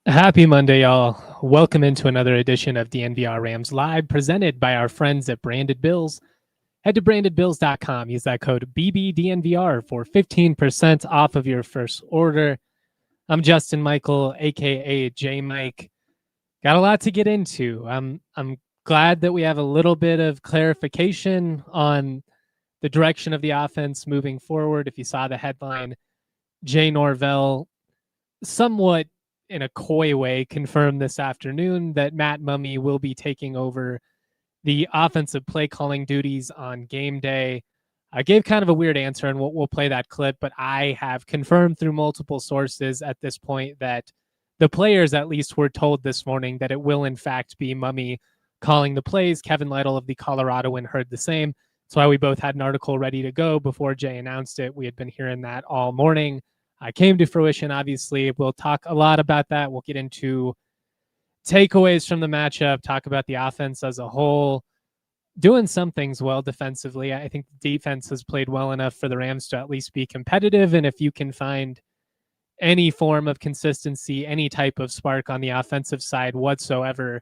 Happy Monday, y'all. Welcome into another edition of DNVR Rams Live, presented by our friends at Branded Bills. Head to brandedbills.com. Use that code BBDNVR for 15% off of your first order. I'm Justin Michael, a.k.a. J Mike. Got a lot to get into. I'm glad that we have a little bit of clarification on the direction of the offense moving forward. If you saw the headline, Jay Norvell somewhat in a coy way confirmed this afternoon that Matt Mumme will be taking over the offensive play calling duties on game day. I gave kind of a weird answer, and we'll play that clip, but I have confirmed through multiple sources at this point that the players at least were told this morning that it will in fact be Mumme calling the plays. Kevin Lytle of the Coloradoan heard the same. That's why we both had an article ready to go before Jay announced it. We had been hearing that all morning. I came to fruition, obviously. We'll talk a lot about that. We'll get into takeaways from the matchup, talk about the offense as a whole, doing some things well defensively. I think the defense has played well enough for the Rams to at least be competitive, and if you can find any form of consistency, any type of spark on the offensive side whatsoever,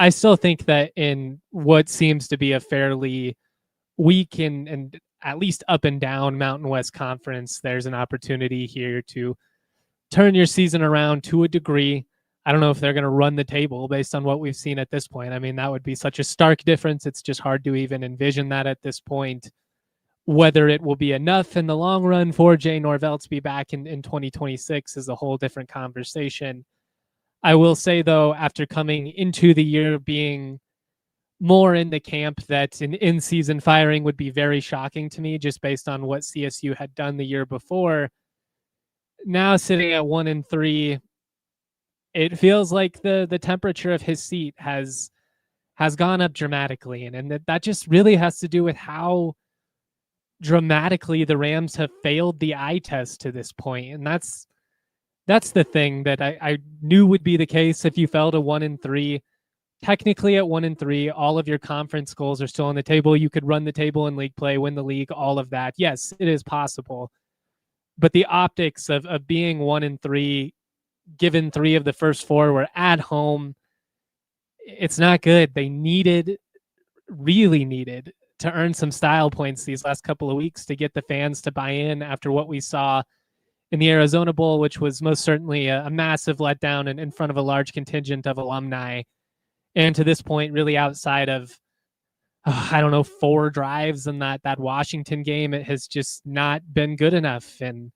I still think that in what seems to be a fairly weak and at least up and down Mountain West Conference, there's an opportunity here to turn your season around to a degree. I don't know if they're going to run the table based on what we've seen at this point. I mean, that would be such a stark difference. It's just hard to even envision that at this point. Whether it will be enough in the long run for Jay Norvell to be back in 2026 is a whole different conversation. I will say, though, after coming into the year being more in the camp that an in-season firing would be very shocking to me just based on what CSU had done the year before. Now sitting at 1-3, it feels like the temperature of his seat has gone up dramatically. And that just really has to do with how dramatically the Rams have failed the eye test to this point. And that's the thing that I knew would be the case if you fell to 1-3. Technically at 1-3, all of your conference goals are still on the table. You could run the table in league play, win the league, all of that. Yes, it is possible. But the optics of being 1-3, given 3 of the first 4 were at home, it's not good. They really needed to earn some style points these last couple of weeks to get the fans to buy in after what we saw in the Arizona Bowl, which was most certainly a massive letdown in front of a large contingent of alumni. And to this point, really outside of, 4 drives in that Washington game, it has just not been good enough. And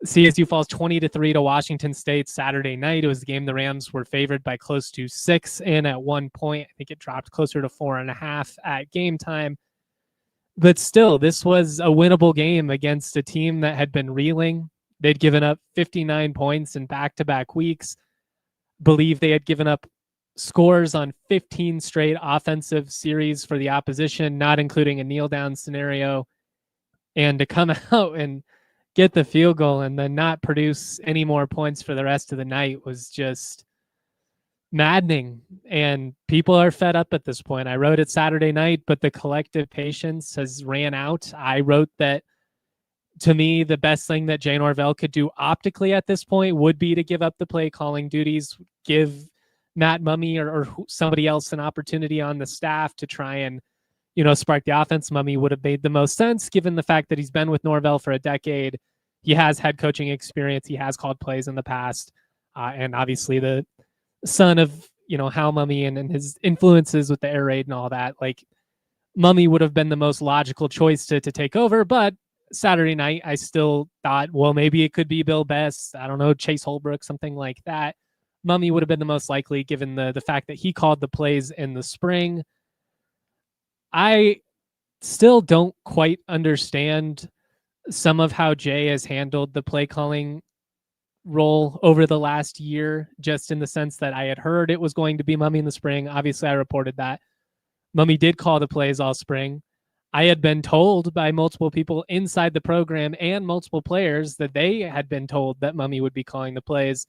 CSU falls 20-3 to Washington State Saturday night. It was the game the Rams were favored by close to 6 in at one point. I think it dropped closer to 4.5 at game time. But still, this was a winnable game against a team that had been reeling. They'd given up 59 points in back-to-back weeks. Believe they had given up scores on 15 straight offensive series for the opposition, not including a kneel down scenario. And to come out and get the field goal and then not produce any more points for the rest of the night was just maddening. And people are fed up at this point. I wrote it Saturday night, but the collective patience has ran out. I wrote that, to me, the best thing that Jay Norvell could do optically at this point would be to give up the play calling duties, give Matt Mumme or somebody else an opportunity on the staff to try and, spark the offense. Mumme would have made the most sense given the fact that he's been with Norvell for a decade. He has head coaching experience. He has called plays in the past. And obviously the son of, Hal Mumme and his influences with the air raid and all that, like Mumme would have been the most logical choice to take over. But Saturday night, I still thought, well, maybe it could be Bill Best. I don't know, Chase Holbrook, something like that. Mumme would have been the most likely given the fact that he called the plays in the spring. I still don't quite understand some of how Jay has handled the play calling role over the last year, just in the sense that I had heard it was going to be Mumme in the spring. Obviously, I reported that. Mumme did call the plays all spring. I had been told by multiple people inside the program and multiple players that they had been told that Mumme would be calling the plays.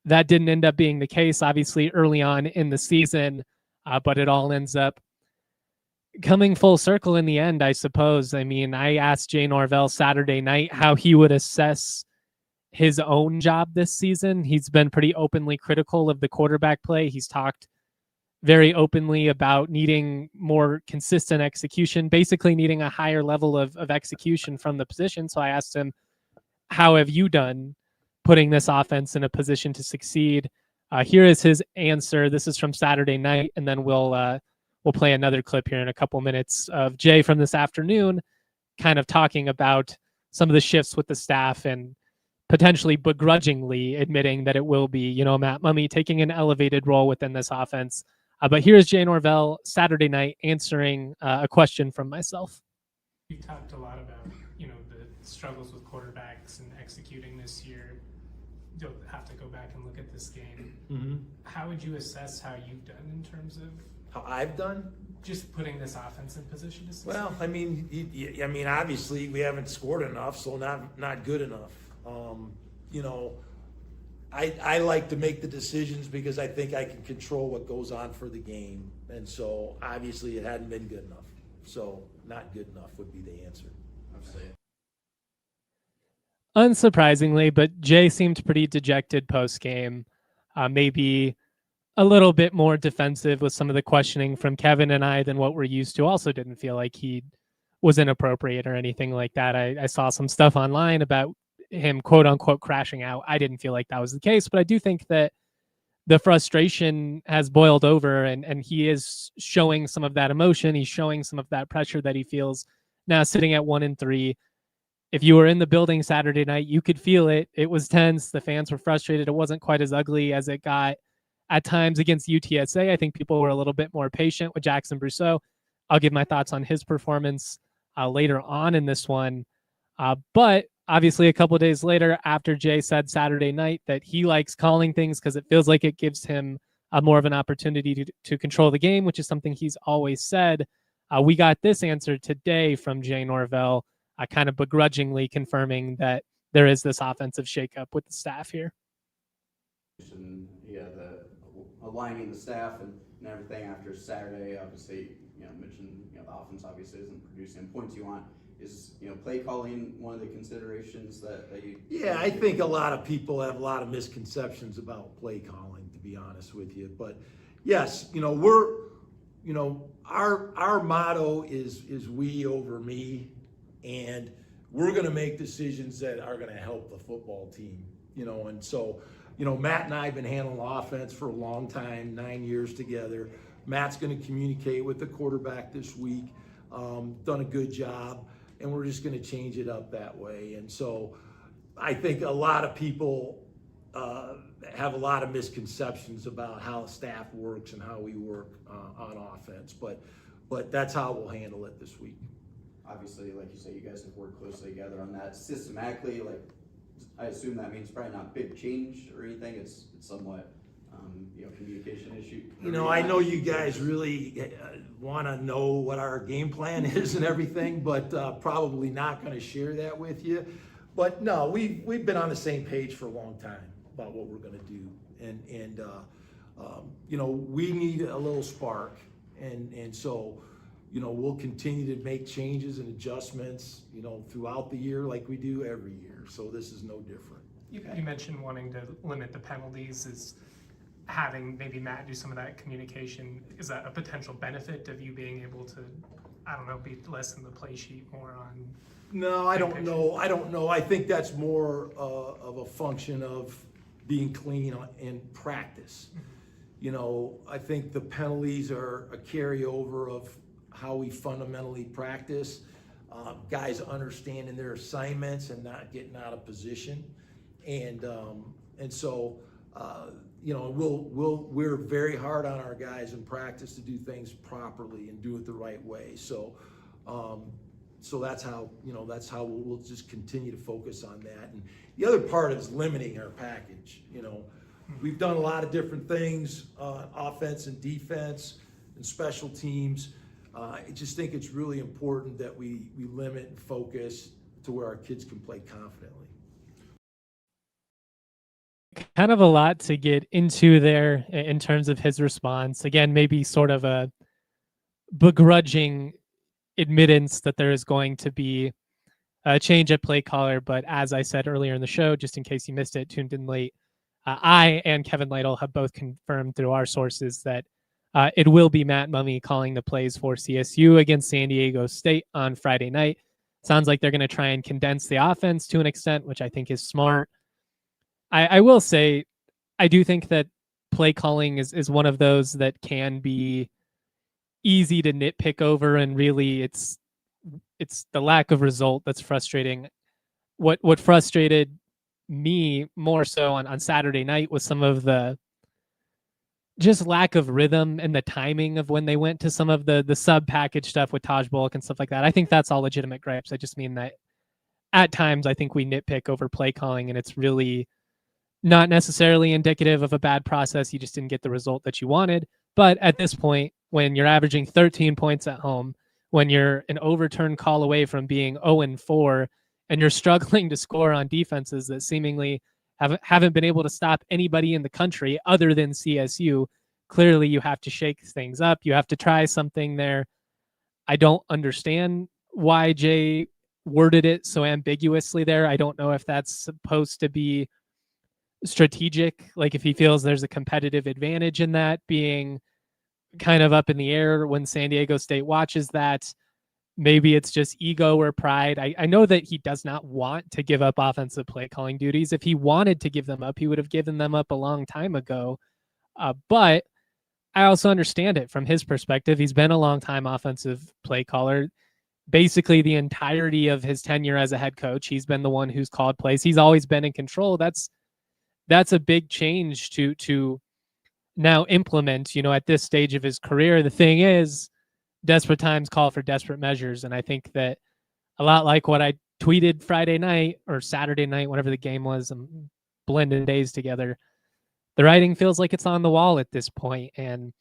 That didn't end up being the case, obviously, early on in the season, but it all ends up coming full circle in the end, I suppose. I mean, I asked Jay Norvell Saturday night how he would assess his own job this season. He's been pretty openly critical of the quarterback play. He's talked very openly about needing more consistent execution, basically needing a higher level of execution from the position. So I asked him, how have you done putting this offense in a position to succeed? Here is his answer. This is from Saturday night, and then we'll play another clip here in a couple minutes of Jay from this afternoon, kind of talking about some of the shifts with the staff and potentially begrudgingly admitting that it will be, Matt Mumme taking an elevated role within this offense. But here's Jay Norvell Saturday night answering a question from myself. You talked a lot about, the struggles with quarterbacks and executing this year. You'll have to go back and look at this game. Mm-hmm. How would you assess how you've done in terms of how I've done? Just putting this offense in position to succeed? Well, I mean, obviously we haven't scored enough, so not good enough. I like to make the decisions because I think I can control what goes on for the game. And so obviously it hadn't been good enough. So not good enough would be the answer. I'd say. Unsurprisingly, but Jay seemed pretty dejected post-game, maybe a little bit more defensive with some of the questioning from Kevin and I than what we're used to. Also didn't feel like he was inappropriate or anything like that. I saw some stuff online about him quote unquote crashing out. I didn't feel like that was the case, but I do think that the frustration has boiled over and he is showing some of that emotion. He's showing some of that pressure that he feels now sitting at 1-3. If you were in the building Saturday night, you could feel it. It was tense. The fans were frustrated. It wasn't quite as ugly as it got at times against UTSA. I think people were a little bit more patient with Jackson Brousseau. I'll give my thoughts on his performance later on in this one. But obviously a couple of days later, after Jay said Saturday night that he likes calling things because it feels like it gives him more of an opportunity to control the game, which is something he's always said. We got this answer today from Jay Norvell, kind of begrudgingly confirming that there is this offensive shakeup with the staff here. Yeah, the aligning the staff and everything after Saturday, obviously, mentioned, the offense obviously isn't producing points you want. Is, play calling one of the considerations that you... Yeah, I think a lot of people have a lot of misconceptions about play calling, to be honest with you. But yes, our motto is we over me, and we're going to make decisions that are going to help the football team, and so, Matt and I have been handling offense for a long time, 9 years together. Matt's going to communicate with the quarterback this week, done a good job, and we're just going to change it up that way. And so I think a lot of people have a lot of misconceptions about how the staff works and how we work on offense, but that's how we'll handle it this week. Obviously, like you say, you guys have worked closely together on that systematically. Like, I assume that means probably not big change or anything. It's somewhat, communication issue. I know you guys really want to know what our game plan is and everything, but probably not going to share that with you. But no, we've been on the same page for a long time about what we're going to do, and we need a little spark, and so. We'll continue to make changes and adjustments, throughout the year like we do every year. So this is no different. You mentioned wanting to limit the penalties. Is having maybe Matt do some of that communication, is that a potential benefit of you being able to, be less in the play sheet, more on? No, I don't know. I think that's more of a function of being clean in practice. Mm-hmm. I think the penalties are a carryover of how we fundamentally practice, guys understanding their assignments and not getting out of position, and so we're very hard on our guys in practice to do things properly and do it the right way. So so that's how we'll just continue to focus on that. And the other part is limiting our package. We've done a lot of different things, offense and defense and special teams. I just think it's really important that we limit and focus to where our kids can play confidently. Kind of a lot to get into there in terms of his response. Again, maybe sort of a begrudging admittance that there is going to be a change at play caller. But as I said earlier in the show, just in case you missed it, tuned in late, I and Kevin Lytle have both confirmed through our sources that it will be Matt Mumme calling the plays for CSU against San Diego State on Friday night. Sounds like they're going to try and condense the offense to an extent, which I think is smart. I will say, I do think that play calling is one of those that can be easy to nitpick over, and really it's the lack of result that's frustrating. What frustrated me more so on Saturday night was some of the just lack of rhythm and the timing of when they went to some of the sub package stuff with Taj Bullock and stuff like that. I think that's all legitimate gripes. I just mean that at times I think we nitpick over play calling, and it's really not necessarily indicative of a bad process. You just didn't get the result that you wanted. But at this point, when you're averaging 13 points at home, when you're an overturn call away from being 0-4, and you're struggling to score on defenses that seemingly haven't been able to stop anybody in the country other than CSU, clearly you have to shake things up. You have to try something there. I don't understand why Jay worded it so ambiguously there. I don't know if that's supposed to be strategic, like if he feels there's a competitive advantage in that being kind of up in the air when San Diego State watches that. Maybe it's just ego or pride. I know that he does not want to give up offensive play calling duties. If he wanted to give them up, he would have given them up a long time ago. But I also understand it from his perspective. He's been a long time offensive play caller. Basically the entirety of his tenure as a head coach, he's been the one who's called plays. He's always been in control. That's a big change to now implement, at this stage of his career. The thing is, desperate times call for desperate measures. And I think that a lot like what I tweeted Friday night or Saturday night, whatever the game was, I'm blending days together. The writing feels like it's on the wall at this point. And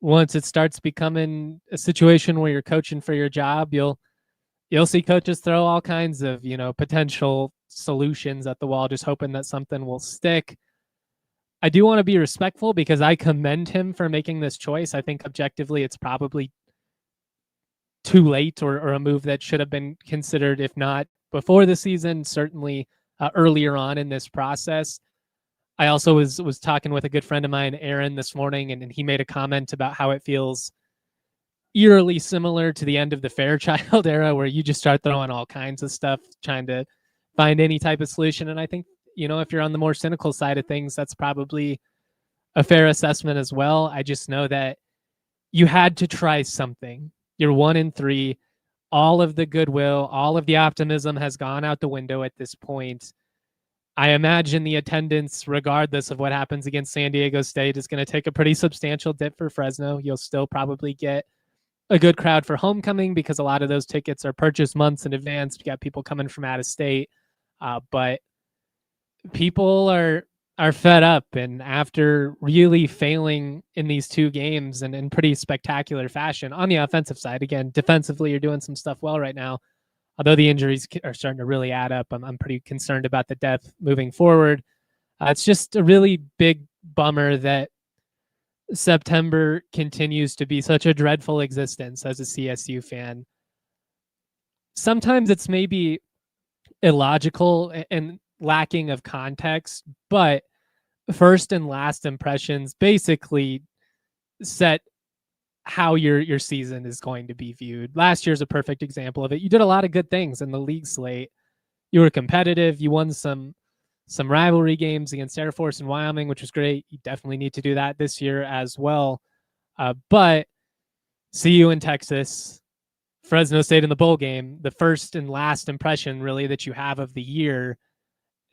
once it starts becoming a situation where you're coaching for your job, you'll see coaches throw all kinds of, potential solutions at the wall, just hoping that something will stick. I do want to be respectful because I commend him for making this choice. I think objectively it's probably too late, or a move that should have been considered, if not before the season, certainly earlier on in this process. I also was talking with a good friend of mine, Aaron, this morning, and he made a comment about how it feels eerily similar to the end of the Fairchild era, where you just start throwing all kinds of stuff, trying to find any type of solution. And I think, if you're on the more cynical side of things, that's probably a fair assessment as well. I just know that you had to try something. You're 1-3. All of the goodwill, all of the optimism has gone out the window at this point. I imagine the attendance, regardless of what happens against San Diego State, is going to take a pretty substantial dip for Fresno. You'll still probably get a good crowd for homecoming because a lot of those tickets are purchased months in advance. You got people coming from out of state, but people are fed up. And after really failing in these two games and in pretty spectacular fashion on the offensive side, again, defensively, you're doing some stuff well right now. Although the injuries are starting to really add up, I'm pretty concerned about the depth moving forward. It's just a really big bummer that September continues to be such a dreadful existence as a CSU fan. Sometimes it's maybe illogical and lacking of context, but first and last impressions basically set how your season is going to be viewed. Last year's a perfect example of it. You did a lot of good things in the league slate. You were competitive. You won some rivalry games against Air Force and Wyoming, which was great. You definitely need to do that this year as well. But CU in Texas, Fresno State in the bowl game, the first and last impression really that you have of the year,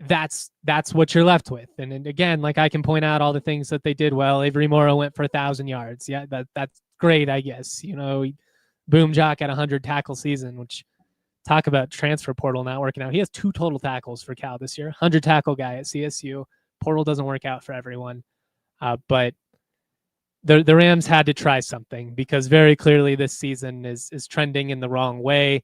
that's what you're left with. And again, like I can point out all the things that they did well. Avery Morrow went for 1,000 yards. Yeah, that's great, I guess. Boom Jock at 100 tackle season, which talk about transfer portal not working out. He has 2 total tackles for Cal this year. 100 tackle guy at CSU. Portal doesn't work out for everyone. But the Rams had to try something because very clearly this season is trending in the wrong way.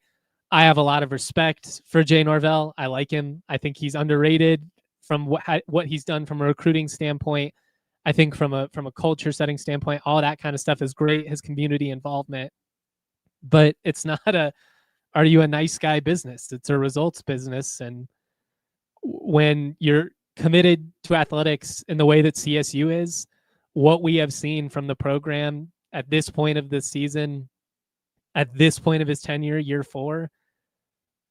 I have a lot of respect for Jay Norvell. I like him. I think he's underrated from what he's done from a recruiting standpoint. I think from a culture setting standpoint, all that kind of stuff is great. His community involvement, but it's not are you a nice guy business? It's a results business. And when you're committed to athletics in the way that CSU is, what we have seen from the program at this point of the season, at this point of his tenure, year 4,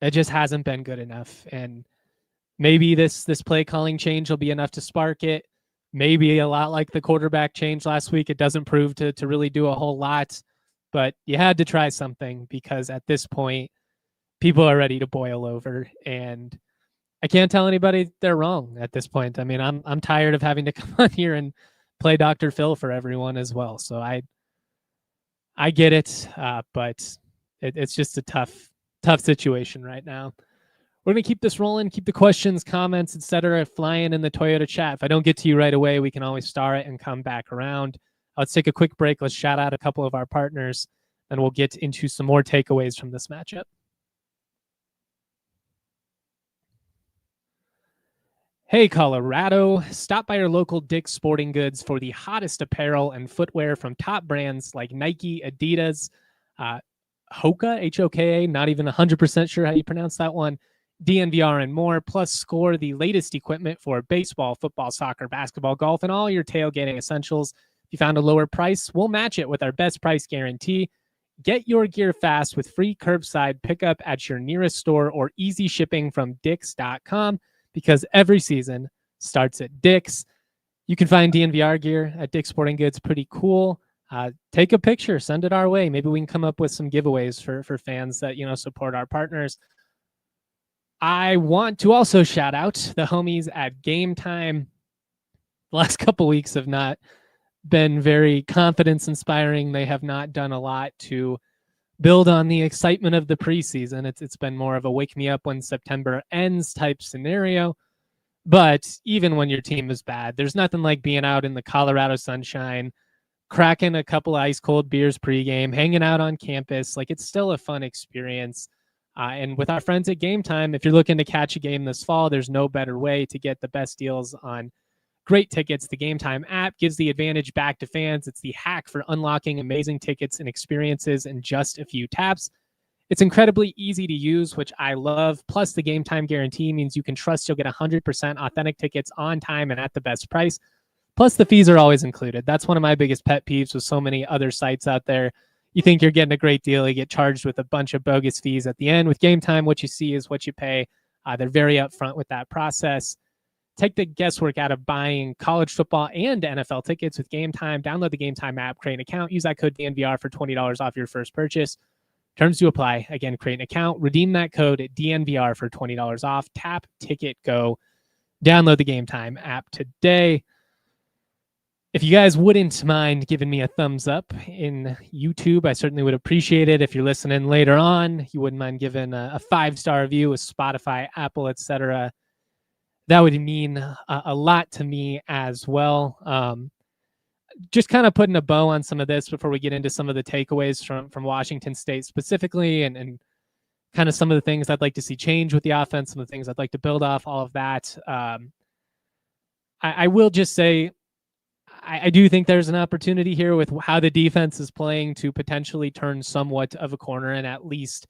it just hasn't been good enough. And maybe this play calling change will be enough to spark it. Maybe a lot like the quarterback change last week, it doesn't prove to really do a whole lot. But you had to try something because at this point, people are ready to boil over. And I can't tell anybody they're wrong at this point. I mean, I'm tired of having to come on here and play Dr. Phil for everyone as well. So I get it, but it's just a tough situation right now. We're going to keep this rolling, keep the questions, comments, etc. flying in the Toyota chat. If I don't get to you right away, we can always star it and come back around. Let's take a quick break. Let's shout out a couple of our partners, and we'll get into some more takeaways from this matchup. Hey, Colorado, stop by your local Dick's Sporting Goods for the hottest apparel and footwear from top brands like Nike, Adidas, Hoka, H-O-K-A, not even 100% sure how you pronounce that one, DNVR, and more. Plus, score the latest equipment for baseball, football, soccer, basketball, golf, and all your tailgating essentials. If you found a lower price, we'll match it with our best price guarantee. Get your gear fast with free curbside pickup at your nearest store or easy shipping from Dicks.com, because every season starts at Dick's. You can find DNVR gear at Dick's Sporting Goods. Pretty cool. Take a picture, send it our way. Maybe we can come up with some giveaways for fans that, support our partners. I want to also shout out the homies at Game Time. The last couple weeks have not been very confidence inspiring. They have not done a lot to build on the excitement of the preseason. It's been more of a wake me up when September ends type scenario. But even when your team is bad, there's nothing like being out in the Colorado sunshine, cracking a couple ice cold beers pregame, hanging out on campus. Like, it's still a fun experience. And with our friends at Game Time, if you're looking to catch a game this fall, there's no better way to get the best deals on great tickets. The Game Time app gives the advantage back to fans. It's the hack for unlocking amazing tickets and experiences in just a few taps. It's incredibly easy to use, which I love. Plus, the Game Time guarantee means you can trust you'll get 100% authentic tickets on time and at the best price. Plus, the fees are always included. That's one of my biggest pet peeves with so many other sites out there. You think you're getting a great deal, you get charged with a bunch of bogus fees at the end. With Game Time, what you see is what you pay. They're very upfront with that process. Take the guesswork out of buying college football and NFL tickets with Game Time. Download the Game Time app, create an account, use that code DNVR for $20 off your first purchase. Terms do apply. Again, create an account, redeem that code at DNVR for $20 off. Tap, ticket, go. Download the Game Time app today. If you guys wouldn't mind giving me a thumbs up in YouTube, I certainly would appreciate it. If you're listening later on, you wouldn't mind giving a 5-star review with Spotify, Apple, etc. That would mean a lot to me as well. Just kind of putting a bow on some of this before we get into some of the takeaways from Washington State specifically, and kind of some of the things I'd like to see change with the offense, some of the things I'd like to build off, all of that. I will just say, I do think there's an opportunity here with how the defense is playing to potentially turn somewhat of a corner and at least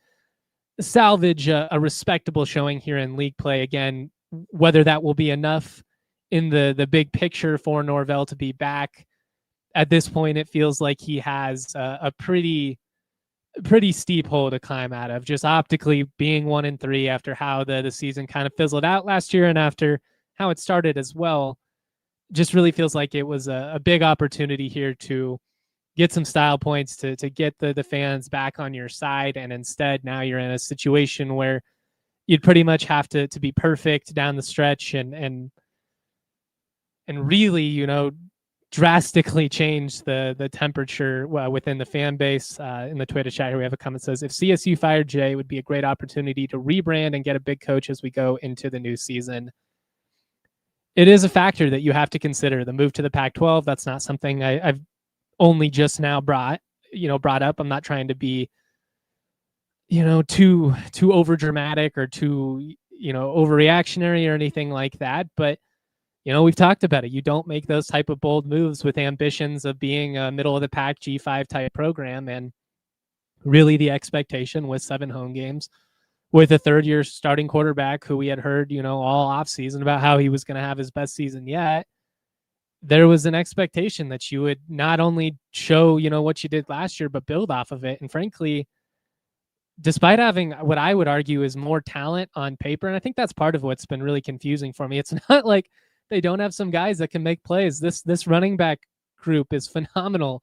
salvage a respectable showing here in league play. Again, whether that will be enough in the big picture for Norvell to be back, at this point, it feels like he has a pretty steep hole to climb out of, just optically being 1-3 after how the season kind of fizzled out last year and after how it started as well. Just really feels like it was a big opportunity here to get some style points, to get the fans back on your side. And instead, now you're in a situation where you'd pretty much have to be perfect down the stretch and really, drastically change the temperature within the fan base. In the Twitter chat here, we have a comment that says, if CSU fired Jay, it would be a great opportunity to rebrand and get a big coach as we go into the new season. It is a factor that you have to consider. The move to the Pac-12, that's not something I've only just now brought up. I'm not trying to be, too over dramatic or too, overreactionary or anything like that. But we've talked about it. You don't make those type of bold moves with ambitions of being a middle of the pack G5 type program. And really the expectation was 7 home games with a third-year starting quarterback who we had heard, all offseason about how he was going to have his best season yet. There was an expectation that you would not only show, what you did last year, but build off of it. And frankly, despite having what I would argue is more talent on paper, and I think that's part of what's been really confusing for me. It's not like they don't have some guys that can make plays. This running back group is phenomenal.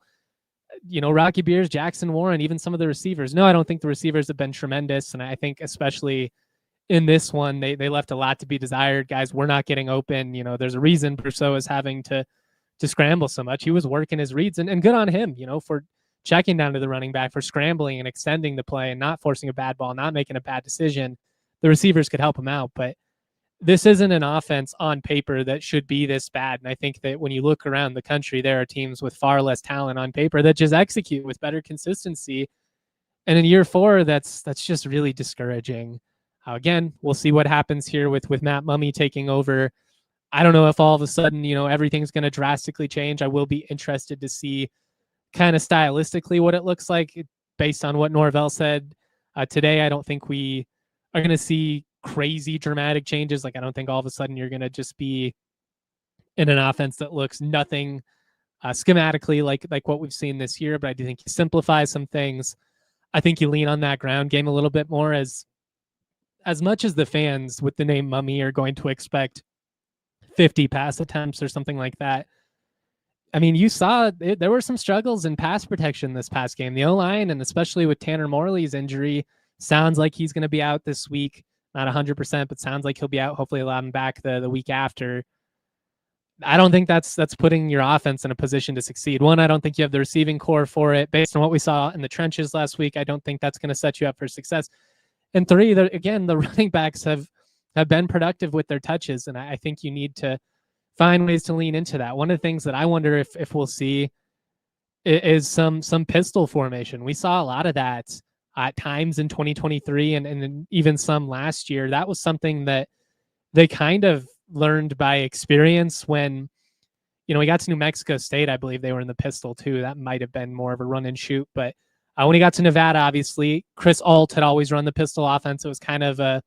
Rocky Beers, Jackson Warren, even some of the receivers. No, I don't think the receivers have been tremendous. And I think especially in this one, they left a lot to be desired. Guys, we're not getting open. There's a reason Brousseau is having to scramble so much. He was working his reads, and good on him, for checking down to the running back, for scrambling and extending the play and not forcing a bad ball, not making a bad decision. The receivers could help him out, but this isn't an offense on paper that should be this bad. And I think that when you look around the country, there are teams with far less talent on paper that just execute with better consistency. And in year 4, that's just really discouraging. Again, we'll see what happens here with Matt Mumme taking over. I don't know if all of a sudden, everything's going to drastically change. I will be interested to see kind of stylistically what it looks like based on what Norvell said today. I don't think we are going to see crazy dramatic changes. Like, I don't think all of a sudden you're going to just be in an offense that looks nothing schematically like what we've seen this year. But I do think you simplify some things. I think you lean on that ground game a little bit more, as much as the fans with the name Mumme are going to expect 50 pass attempts or something like that. I mean, you saw there were some struggles in pass protection this past game. The O-line, and especially with Tanner Morley's injury, sounds like he's going to be out this week. Not 100%, but sounds like he'll be out. Hopefully allow him back the week after. I don't think that's putting your offense in a position to succeed. One, I don't think you have the receiving core for it. Based on what we saw in the trenches last week, I don't think that's going to set you up for success. And 3, again, the running backs have been productive with their touches, and I think you need to find ways to lean into that. One of the things that I wonder if we'll see is some pistol formation. We saw a lot of that at times in 2023 and even some last year. That was something that they kind of learned by experience when, we got to New Mexico State. I believe they were in the pistol too. That might have been more of a run and shoot. But when he got to Nevada, obviously, Chris Alt had always run the pistol offense. It was kind of a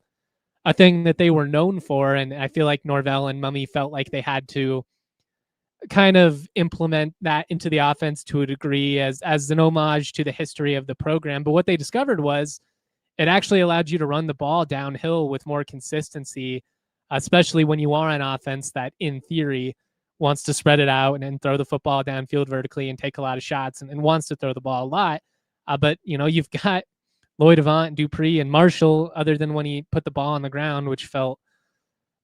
thing that they were known for. And I feel like Norvell and Mumme felt like they had to kind of implement that into the offense to a degree as an homage to the history of the program. But what they discovered was it actually allowed you to run the ball downhill with more consistency, especially when you are an offense that in theory wants to spread it out and throw the football downfield vertically and take a lot of shots and wants to throw the ball a lot. But you've got Lloyd Avant, Dupree, and Marshall, other than when he put the ball on the ground, which felt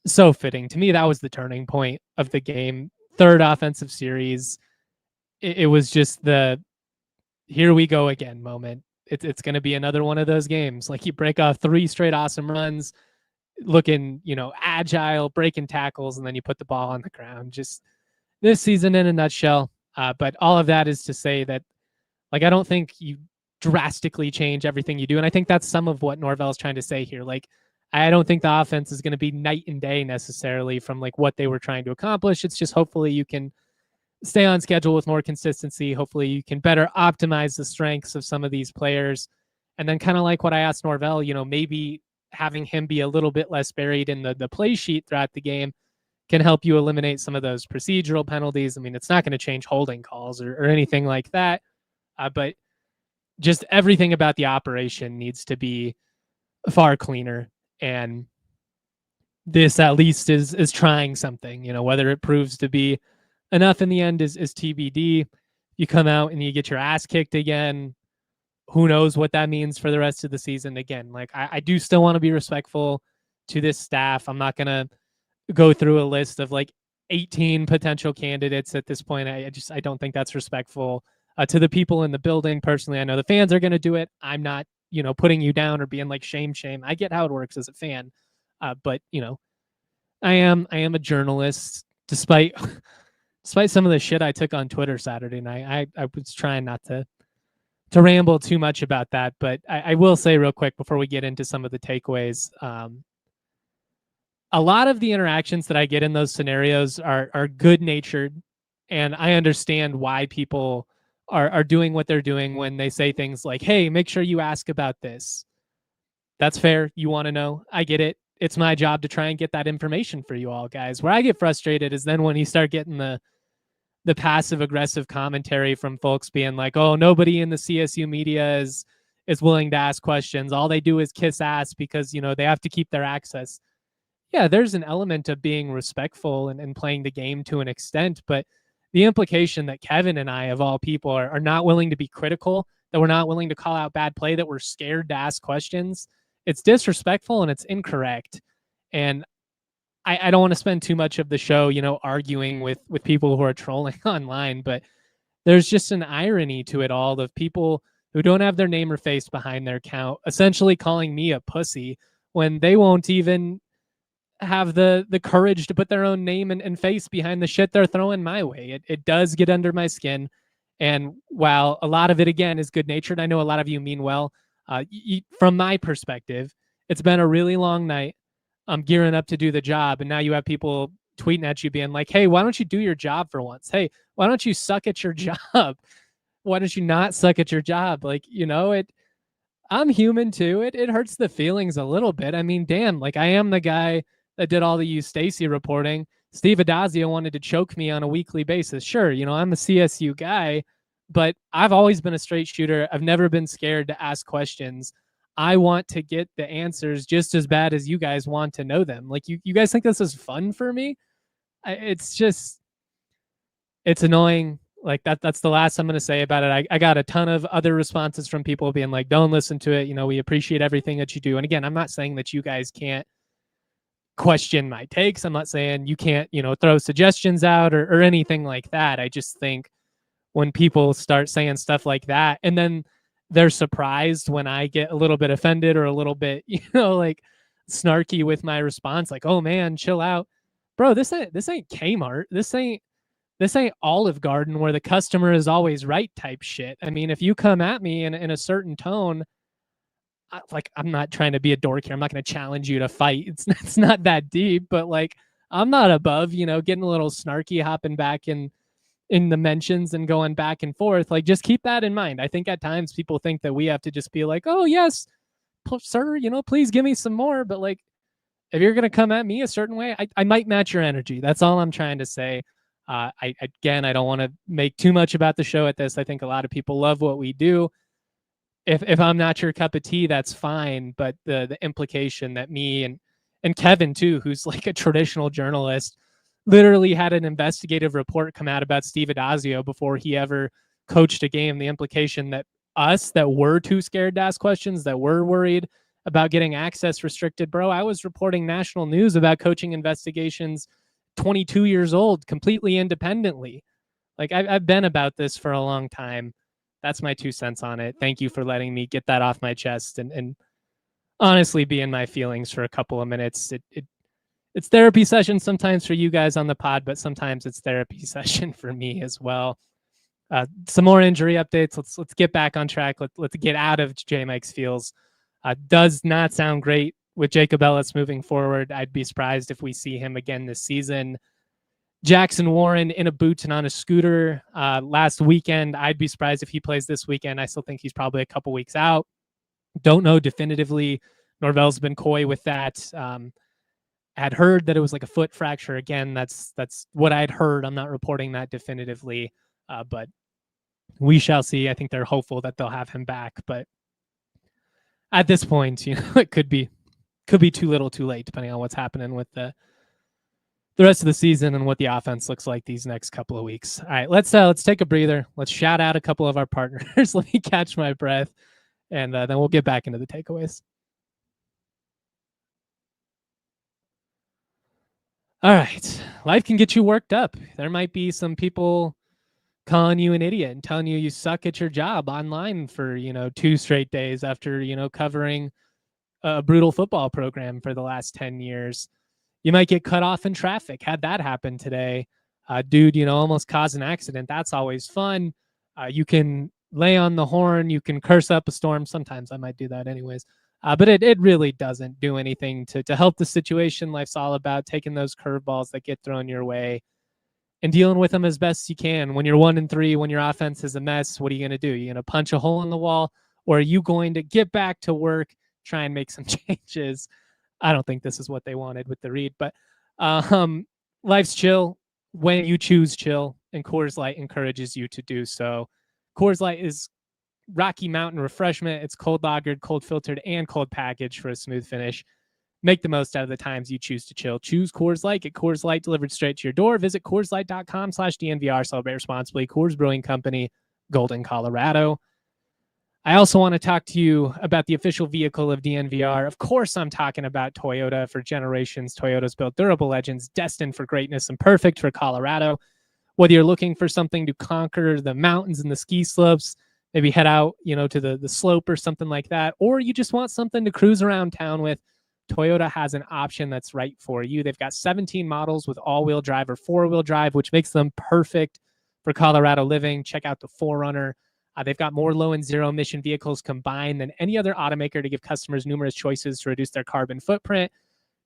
so fitting. To me, that was the turning point of the game. 3rd offensive series. It was just the here we go again moment. It's going to be another one of those games. Like, you break off 3 straight awesome runs, looking, agile, breaking tackles, and then you put the ball on the ground. Just this season in a nutshell. But all of that is to say that, like, I don't think you drastically change everything you do. And I think that's some of what Norvell is trying to say here. Like, I don't think the offense is going to be night and day necessarily from like what they were trying to accomplish. It's just hopefully you can stay on schedule with more consistency. Hopefully you can better optimize the strengths of some of these players. And then kind of like what I asked Norvell, maybe having him be a little bit less buried in the play sheet throughout the game can help you eliminate some of those procedural penalties. I mean, it's not going to change holding calls or anything like that. But just everything about the operation needs to be far cleaner. And this at least is trying something, whether it proves to be enough in the end is TBD. You come out and you get your ass kicked again. Who knows what that means for the rest of the season? Again, like I do still want to be respectful to this staff. I'm not going to go through a list of like 18 potential candidates at this point. I don't think that's respectful to the people in the building. Personally, I know the fans are going to do it. I'm not, putting you down or being like shame. I get how it works as a fan, but I am a journalist. Despite some of the shit I took on Twitter Saturday night, I was trying not to ramble too much about that. But I will say real quick before we get into some of the takeaways. A lot of the interactions that I get in those scenarios are good natured, and I understand why people are doing what they're doing when they say things like, "Hey, make sure you ask about this." That's fair. You want to know. I get it. It's my job to try and get that information for you all, guys. Where I get frustrated is then when you start getting the passive aggressive commentary from folks being like, "Oh, nobody in the CSU media is willing to ask questions. All they do is kiss ass because, they have to keep their access." Yeah, there's an element of being respectful and playing the game to an extent, but the implication that Kevin and I, of all people, are not willing to be critical, that we're not willing to call out bad play, that we're scared to ask questions, it's disrespectful and it's incorrect. And I don't want to spend too much of the show, arguing with people who are trolling online, but there's just an irony to it all of people who don't have their name or face behind their account essentially calling me a pussy when they won't even have the courage to put their own name and face behind the shit they're throwing my way. It does get under my skin. And while a lot of it, again, is good natured, I know a lot of you mean well. From my perspective, it's been a really long night. I'm gearing up to do the job. And now you have people tweeting at you being like, "Hey, why don't you do your job for once? Hey, why don't you suck at your job? Why don't you not suck at your job?" Like, I'm human too. It hurts the feelings a little bit. I mean, damn, like I am the guy that did all the U Stacy reporting. Steve Adazio wanted to choke me on a weekly basis. Sure, I'm a CSU guy, but I've always been a straight shooter. I've never been scared to ask questions. I want to get the answers just as bad as you guys want to know them. Like, you guys think this is fun for me? It's annoying. Like that's the last I'm going to say about it. I got a ton of other responses from people being like, "Don't listen to it. We appreciate everything that you do." And again, I'm not saying that you guys can't question my takes. I'm not saying you can't, throw suggestions out or anything like that. I just think when people start saying stuff like that and then they're surprised when I get a little bit offended or a little bit, like snarky with my response, like, "Oh man, chill out." Bro, this ain't Kmart. This ain't Olive Garden where the customer is always right type shit. I mean, if you come at me in a certain tone, I'm not trying to be a dork here. I'm not going to challenge you to fight. It's not that deep, but like, I'm not above, getting a little snarky, hopping back in the mentions and going back and forth. Like, just keep that in mind. I think at times people think that we have to just be like, "Oh yes, sir, please give me some more." But like, if you're going to come at me a certain way, I might match your energy. That's all I'm trying to say. I don't want to make too much about the show at this. I think a lot of people love what we do. If I'm not your cup of tea, that's fine. But the implication that me and Kevin too, who's like a traditional journalist, literally had an investigative report come out about Steve Adazio before he ever coached a game. The implication that us that were too scared to ask questions, that were worried about getting access restricted, bro, I was reporting national news about coaching investigations 22 years old, completely independently. Like, I've been about this for a long time. That's my 2 cents on it. Thank you for letting me get that off my chest and honestly be in my feelings for a couple of minutes. It's therapy session sometimes for you guys on the pod, but sometimes it's therapy session for me as well. Some more injury updates. Let's get back on track. Let's get out of J Mike's feels. Does not sound great with Jacob Ellis moving forward. I'd be surprised if we see him again this season. Jackson Warren in a boot and on a scooter last weekend. I'd be surprised if he plays this weekend. I still think he's probably a couple weeks out. Don't know definitively. Norvell's been coy with that. Had heard that it was like a foot fracture. Again, that's what I'd heard. I'm not reporting that definitively, but we shall see. I think they're hopeful that they'll have him back, but at this point, it could be too little, too late, depending on what's happening with the rest of the season and what the offense looks like these next couple of weeks. All right, let's take a breather. Let's shout out a couple of our partners. Let me catch my breath, and then we'll get back into the takeaways. All right, life can get you worked up. There might be some people calling you an idiot and telling you suck at your job online for, 2 straight days after, covering a brutal football program for the last 10 years. You might get cut off in traffic. Had that happen today, dude, almost caused an accident. That's always fun. You can lay on the horn. You can curse up a storm. Sometimes I might do that anyways. But it really doesn't do anything to help the situation. Life's all about taking those curveballs that get thrown your way and dealing with them as best you can. When you're 1-3, when your offense is a mess, what are you going to do? You're going to punch a hole in the wall, or are you going to get back to work, try and make some changes? I don't think this is what they wanted with the read, but life's chill when you choose chill, and Coors Light encourages you to do so. Coors Light is Rocky Mountain refreshment. It's cold lagered, cold filtered, and cold packaged for a smooth finish. Make the most out of the times you choose to chill. Choose Coors Light. Get Coors Light delivered straight to your door. Visit CoorsLight.com/DNVR. Celebrate responsibly. Coors Brewing Company, Golden, Colorado. I also want to talk to you about the official vehicle of DNVR. Of course, I'm talking about Toyota. For generations, Toyota's built durable legends destined for greatness and perfect for Colorado. Whether you're looking for something to conquer the mountains and the ski slopes, maybe head out, to the slope or something like that, or you just want something to cruise around town with, Toyota has an option that's right for you. They've got 17 models with all-wheel drive or four-wheel drive, which makes them perfect for Colorado living. Check out the 4Runner. They've got more low and zero emission vehicles combined than any other automaker to give customers numerous choices to reduce their carbon footprint.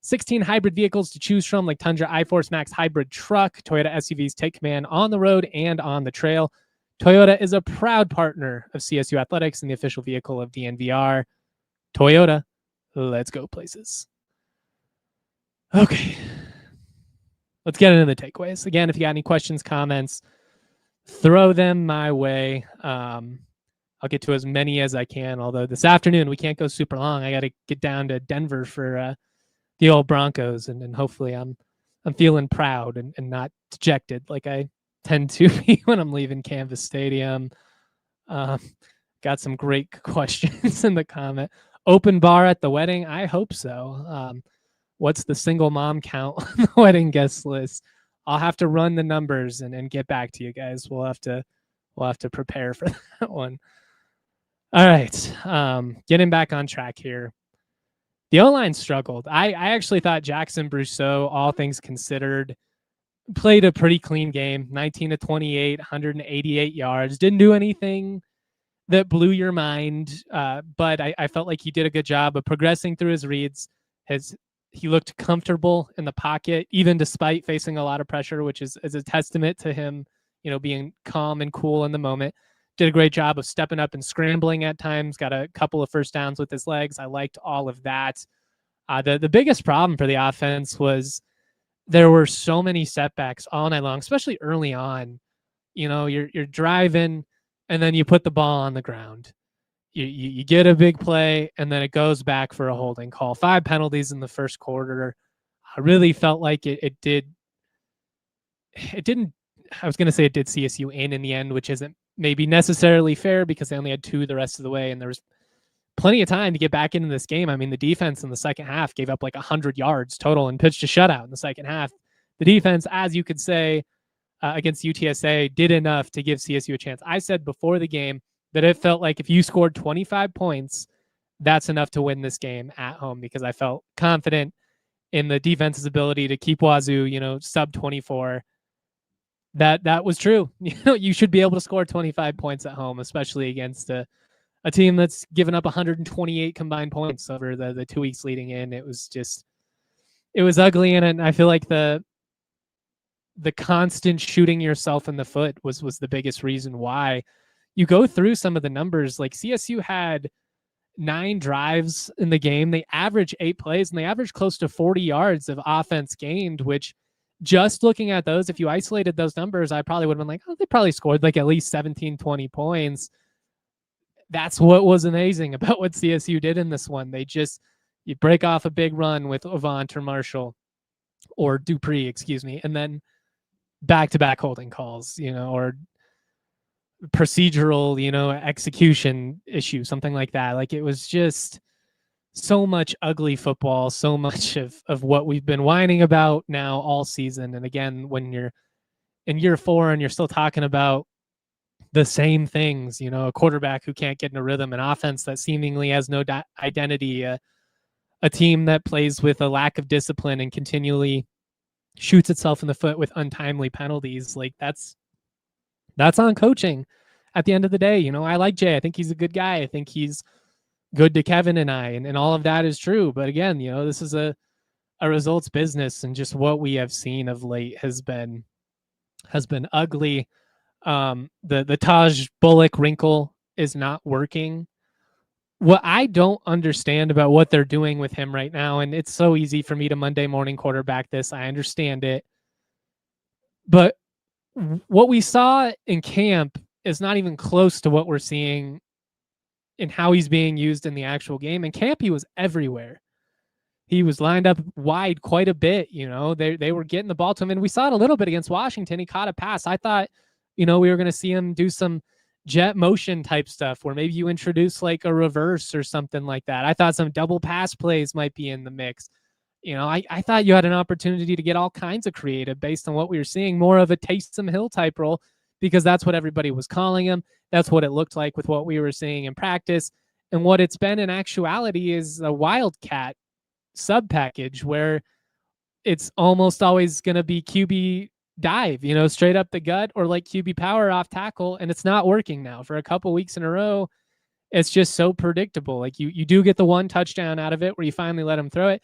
16 hybrid vehicles to choose from, like Tundra iForce Max hybrid truck. Toyota SUVs take command on the road and on the trail. Toyota is a proud partner of CSU Athletics and the official vehicle of DNVR. Toyota, let's go places. Okay. Let's get into the takeaways. Again, if you got any questions, comments, throw them my way. I'll get to as many as I can, although this afternoon we can't go super long. I got to get down to Denver for the old Broncos, and hopefully I'm feeling proud and not dejected like I tend to be when I'm leaving Canvas Stadium. Got some great questions in the comment. Open bar at the wedding? I hope so. What's the single mom count on the wedding guest list? I'll have to run the numbers and get back to you guys. We'll have to prepare for that one. All right. Getting back on track here. The O-line struggled. I actually thought Jackson Brousseau, all things considered, played a pretty clean game. 19-28, 188 yards. Didn't do anything that blew your mind, but I felt like he did a good job of progressing through his reads. He looked comfortable in the pocket, even despite facing a lot of pressure, which is a testament to him, being calm and cool in the moment. Did a great job of stepping up and scrambling at times, got a couple of first downs with his legs. I liked all of that. The biggest problem for the offense was there were so many setbacks all night long, especially early on. You're driving and then you put the ball on the ground. You get a big play, and then it goes back for a holding call. 5 penalties in the first quarter. I really felt like it didn't. I was going to say it did CSU in the end, which isn't maybe necessarily fair because they only had 2 the rest of the way, and there was plenty of time to get back into this game. I mean, the defense in the second half gave up like 100 yards total and pitched a shutout in the second half. The defense, as you could say, against UTSA, did enough to give CSU a chance. I said before the game that it felt like if you scored 25 points, that's enough to win this game at home, because I felt confident in the defense's ability to keep Wazzu, sub 24. That was true. You should be able to score 25 points at home, especially against a team that's given up 128 combined points over the 2 weeks leading in. It was ugly, and I feel like the constant shooting yourself in the foot was the biggest reason why. You go through some of the numbers, like CSU had 9 drives in the game. They averaged 8 plays, and they averaged close to 40 yards of offense gained, which just looking at those, if you isolated those numbers, I probably would have been like, oh, they probably scored like at least 17, 20 points. That's what was amazing about what CSU did in this one. You break off a big run with Avant or Marshall or Dupree, and then back-to-back holding calls, or procedural, execution issue, something like that. Like, it was just so much ugly football, so much of what we've been whining about now all season. And again, when you're in year 4 and you're still talking about the same things, a quarterback who can't get in a rhythm, an offense that seemingly has no identity, a team that plays with a lack of discipline and continually shoots itself in the foot with untimely penalties. Like that's on coaching at the end of the day. I like Jay. I think he's a good guy. I think he's good to Kevin and I, and all of that is true. But again, this is a results business, and just what we have seen of late has been ugly. The Taj Bullock wrinkle is not working. What I don't understand about what they're doing with him right now, and it's so easy for me to Monday morning quarterback this, I understand it, but what we saw in camp is not even close to what we're seeing in how he's being used in the actual game. In camp, he was everywhere. He was lined up wide quite a bit. They were getting the ball to him, and we saw it a little bit against Washington. He caught a pass. I thought, we were going to see him do some jet motion type stuff where maybe you introduce like a reverse or something like that. I thought some double pass plays might be in the mix. I thought you had an opportunity to get all kinds of creative based on what we were seeing, more of a Taysom Hill type role, because that's what everybody was calling him. That's what it looked like with what we were seeing in practice. And what it's been in actuality is a wildcat sub package where it's almost always going to be QB dive, straight up the gut, or like QB power off tackle. And it's not working now for a couple weeks in a row. It's just so predictable. Like you do get the one touchdown out of it where you finally let him throw it.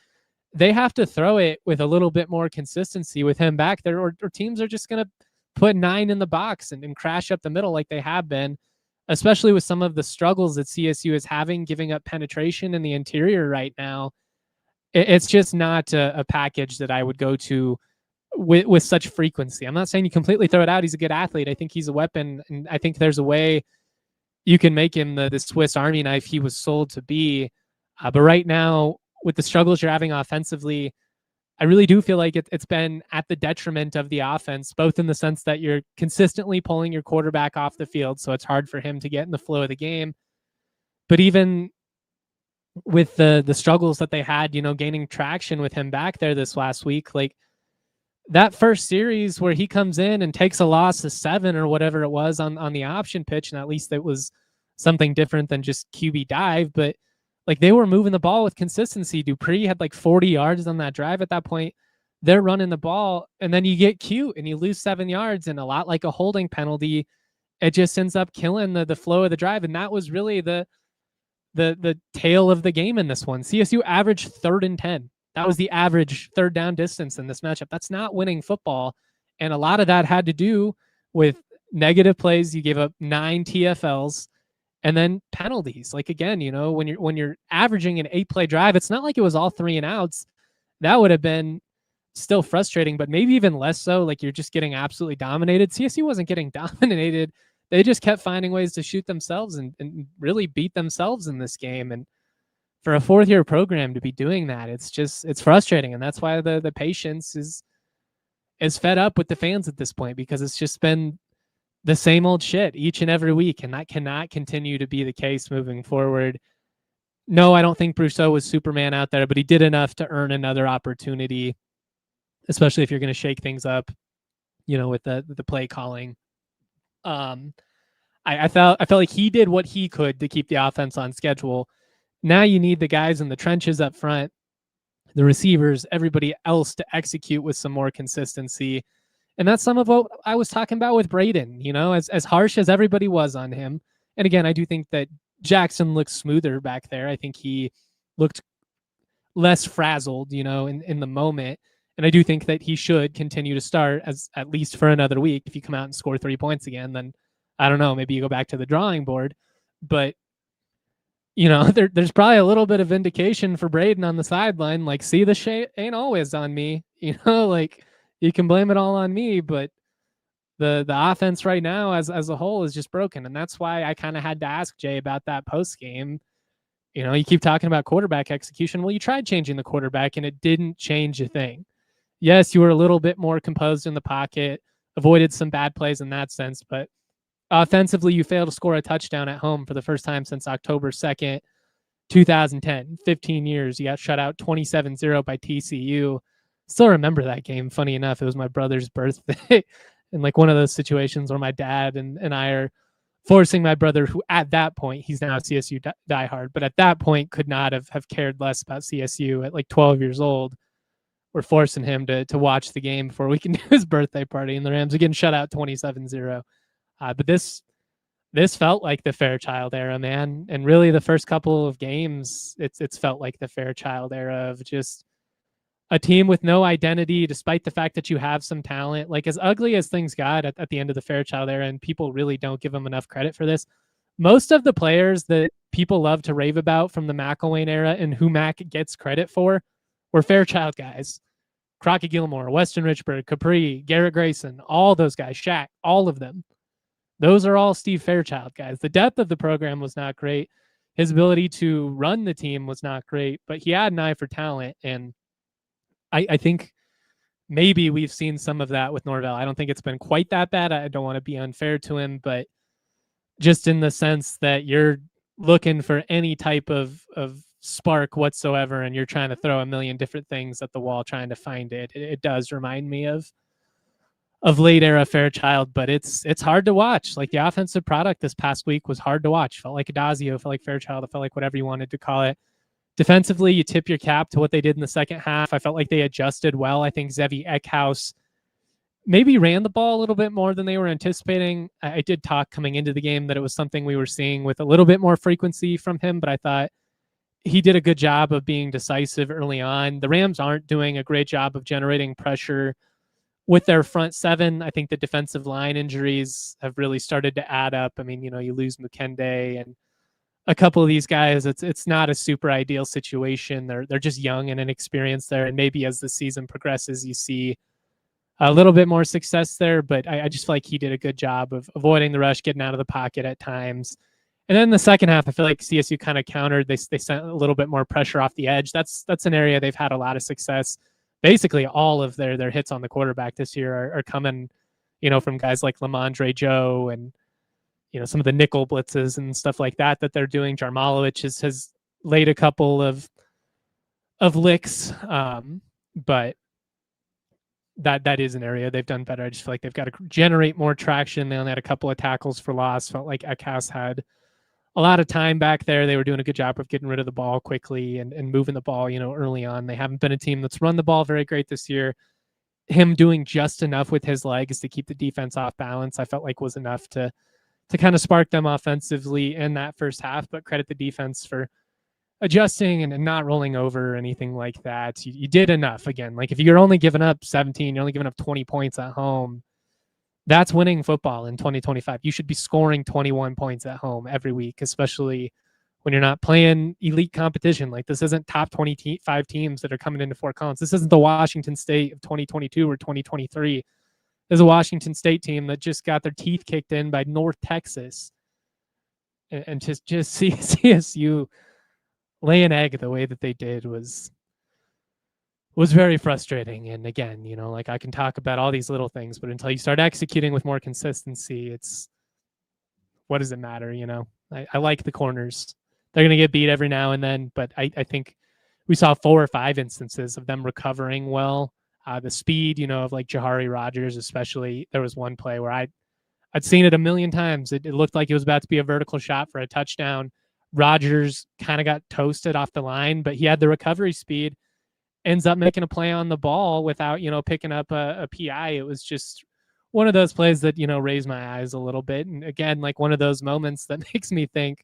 They have to throw it with a little bit more consistency with him back there, or teams are just going to put 9 in the box and crash up the middle like they have been, especially with some of the struggles that CSU is having, giving up penetration in the interior right now. It's just not a package that I would go to with such frequency. I'm not saying you completely throw it out. He's a good athlete. I think he's a weapon, and I think there's a way you can make him the Swiss Army knife he was sold to be. But right now, with the struggles you're having offensively, I really do feel like it's been at the detriment of the offense, both in the sense that you're consistently pulling your quarterback off the field, so it's hard for him to get in the flow of the game. But even with the struggles that they had, gaining traction with him back there this last week, like that first series where he comes in and takes a loss of 7 or whatever it was on the option pitch, and at least it was something different than just QB dive, but like they were moving the ball with consistency. Dupree had like 40 yards on that drive at that point. They're running the ball, and then you get cute and you lose 7 yards, and a lot like a holding penalty, it just ends up killing the flow of the drive. And that was really the tail of the game in this one. CSU averaged 3rd and 10. That was the average third down distance in this matchup. That's not winning football. And a lot of that had to do with negative plays. You gave up 9 TFLs. And then penalties. Like again, when you're averaging an 8-play drive, it's not like it was all 3 and outs. That would have been still frustrating, but maybe even less so. Like you're just getting absolutely dominated. CSU wasn't getting dominated. They just kept finding ways to shoot themselves and really beat themselves in this game. And for a 4th-year program to be doing that, it's frustrating. And that's why the patience is fed up with the fans at this point, because it's just been the same old shit each and every week, and that cannot continue to be the case moving forward. No, I don't think Brousseau was Superman out there, but he did enough to earn another opportunity, especially if you're going to shake things up, with the play calling. I felt like he did what he could to keep the offense on schedule. Now you need the guys in the trenches up front, the receivers, everybody else to execute with some more consistency. And that's some of what I was talking about with Braden, as harsh as everybody was on him. And again, I do think that Jackson looks smoother back there. I think he looked less frazzled, in the moment. And I do think that he should continue to start at least for another week. If you come out and score 3 points again, then I don't know, maybe you go back to the drawing board. But, there's probably a little bit of indication for Braden on the sideline, like, see, the shit ain't always on me, like, you can blame it all on me, but the offense right now as a whole is just broken. And that's why I kind of had to ask Jay about that post game. You keep talking about quarterback execution. Well, you tried changing the quarterback and it didn't change a thing. Yes, you were a little bit more composed in the pocket, avoided some bad plays in that sense, but offensively, you failed to score a touchdown at home for the first time since October 2nd. 2010, 15 years. You got shut out 27-0 by TCU. Still remember that game. Funny enough, it was my brother's birthday. And like one of those situations where my dad and I are forcing my brother, who at that point, he's now a CSU diehard, but at that point could not have cared less about CSU at like 12 years old. We're forcing him to watch the game before we can do his birthday party. And the Rams are getting shut out 27-0. But this felt like the Fairchild era, man. And really the first couple of games, it's felt like the Fairchild era of just a team with no identity, despite the fact that you have some talent. Like as ugly as things got at the end of the Fairchild era, and people really don't give them enough credit for this, most of the players that people love to rave about from the McElwain era and who Mac gets credit for were Fairchild guys. Crockett Gilmore, Weston Richburg, Capri, Garrett Grayson, all those guys, Shaq, all of them. Those are all Steve Fairchild guys. The depth of the program was not great. His ability to run the team was not great, but he had an eye for talent. And I think maybe we've seen some of that with Norvell. I don't think it's been quite that bad. I don't want to be unfair to him, but just in the sense that you're looking for any type of spark whatsoever, and you're trying to throw a million different things at the wall trying to find it. It does remind me of late era Fairchild, but it's hard to watch. Like the offensive product this past week was hard to watch. Felt like Adazio, felt like Fairchild, it felt like whatever you wanted to call it. Defensively, you tip your cap to what they did in the second half. I felt like they adjusted well. I think Zevi Eckhouse maybe ran the ball a little bit more than they were anticipating. I did talk coming into the game that it was something we were seeing with a little bit more frequency from him, but I thought he did a good job of being decisive early on. The Rams aren't doing a great job of generating pressure with their front seven. I think the defensive line injuries have really started to add up. I mean, you lose Mukende and a couple of these guys. It's not a super ideal situation. They're just young and inexperienced there. And maybe as the season progresses, you see a little bit more success there. But I just feel like he did a good job of avoiding the rush, getting out of the pocket at times. And then the second half, I feel like CSU kind of countered. They sent a little bit more pressure off the edge. That's an area they've had a lot of success. Basically, all of their hits on the quarterback this year are coming, from guys like Lamondre Joe and, some of the nickel blitzes and stuff like that they're doing. Jarmalowicz has laid a couple of licks, but that is an area they've done better. I just feel like they've got to generate more traction. They only had a couple of tackles for loss. Felt like Eckhouse had a lot of time back there. They were doing a good job of getting rid of the ball quickly and moving the ball, early on. They haven't been a team that's run the ball very great this year. Him doing just enough with his legs to keep the defense off balance, I felt like was enough to kind of spark them offensively in that first half, but credit the defense for adjusting and not rolling over or anything like that. You did enough. Again, like if you're only giving up 17, you're only giving up 20 points at home, that's winning football in 2025. You should be scoring 21 points at home every week, especially when you're not playing elite competition. Like this isn't top 25 teams that are coming into Fort Collins. This isn't the Washington State of 2022 or 2023. There's a Washington State team that just got their teeth kicked in by North Texas. And just see CSU lay an egg the way that they did was very frustrating. And again, like I can talk about all these little things, but until you start executing with more consistency, what does it matter? I like the corners. They're going to get beat every now and then, but I think we saw 4 or 5 instances of them recovering well. The speed, of like Jahari Rogers, especially. There was one play where I'd seen it a million times. It looked like it was about to be a vertical shot for a touchdown. Rogers kind of got toasted off the line, but he had the recovery speed, ends up making a play on the ball without, picking up a PI. It was just one of those plays that, raised my eyes a little bit. And again, like one of those moments that makes me think,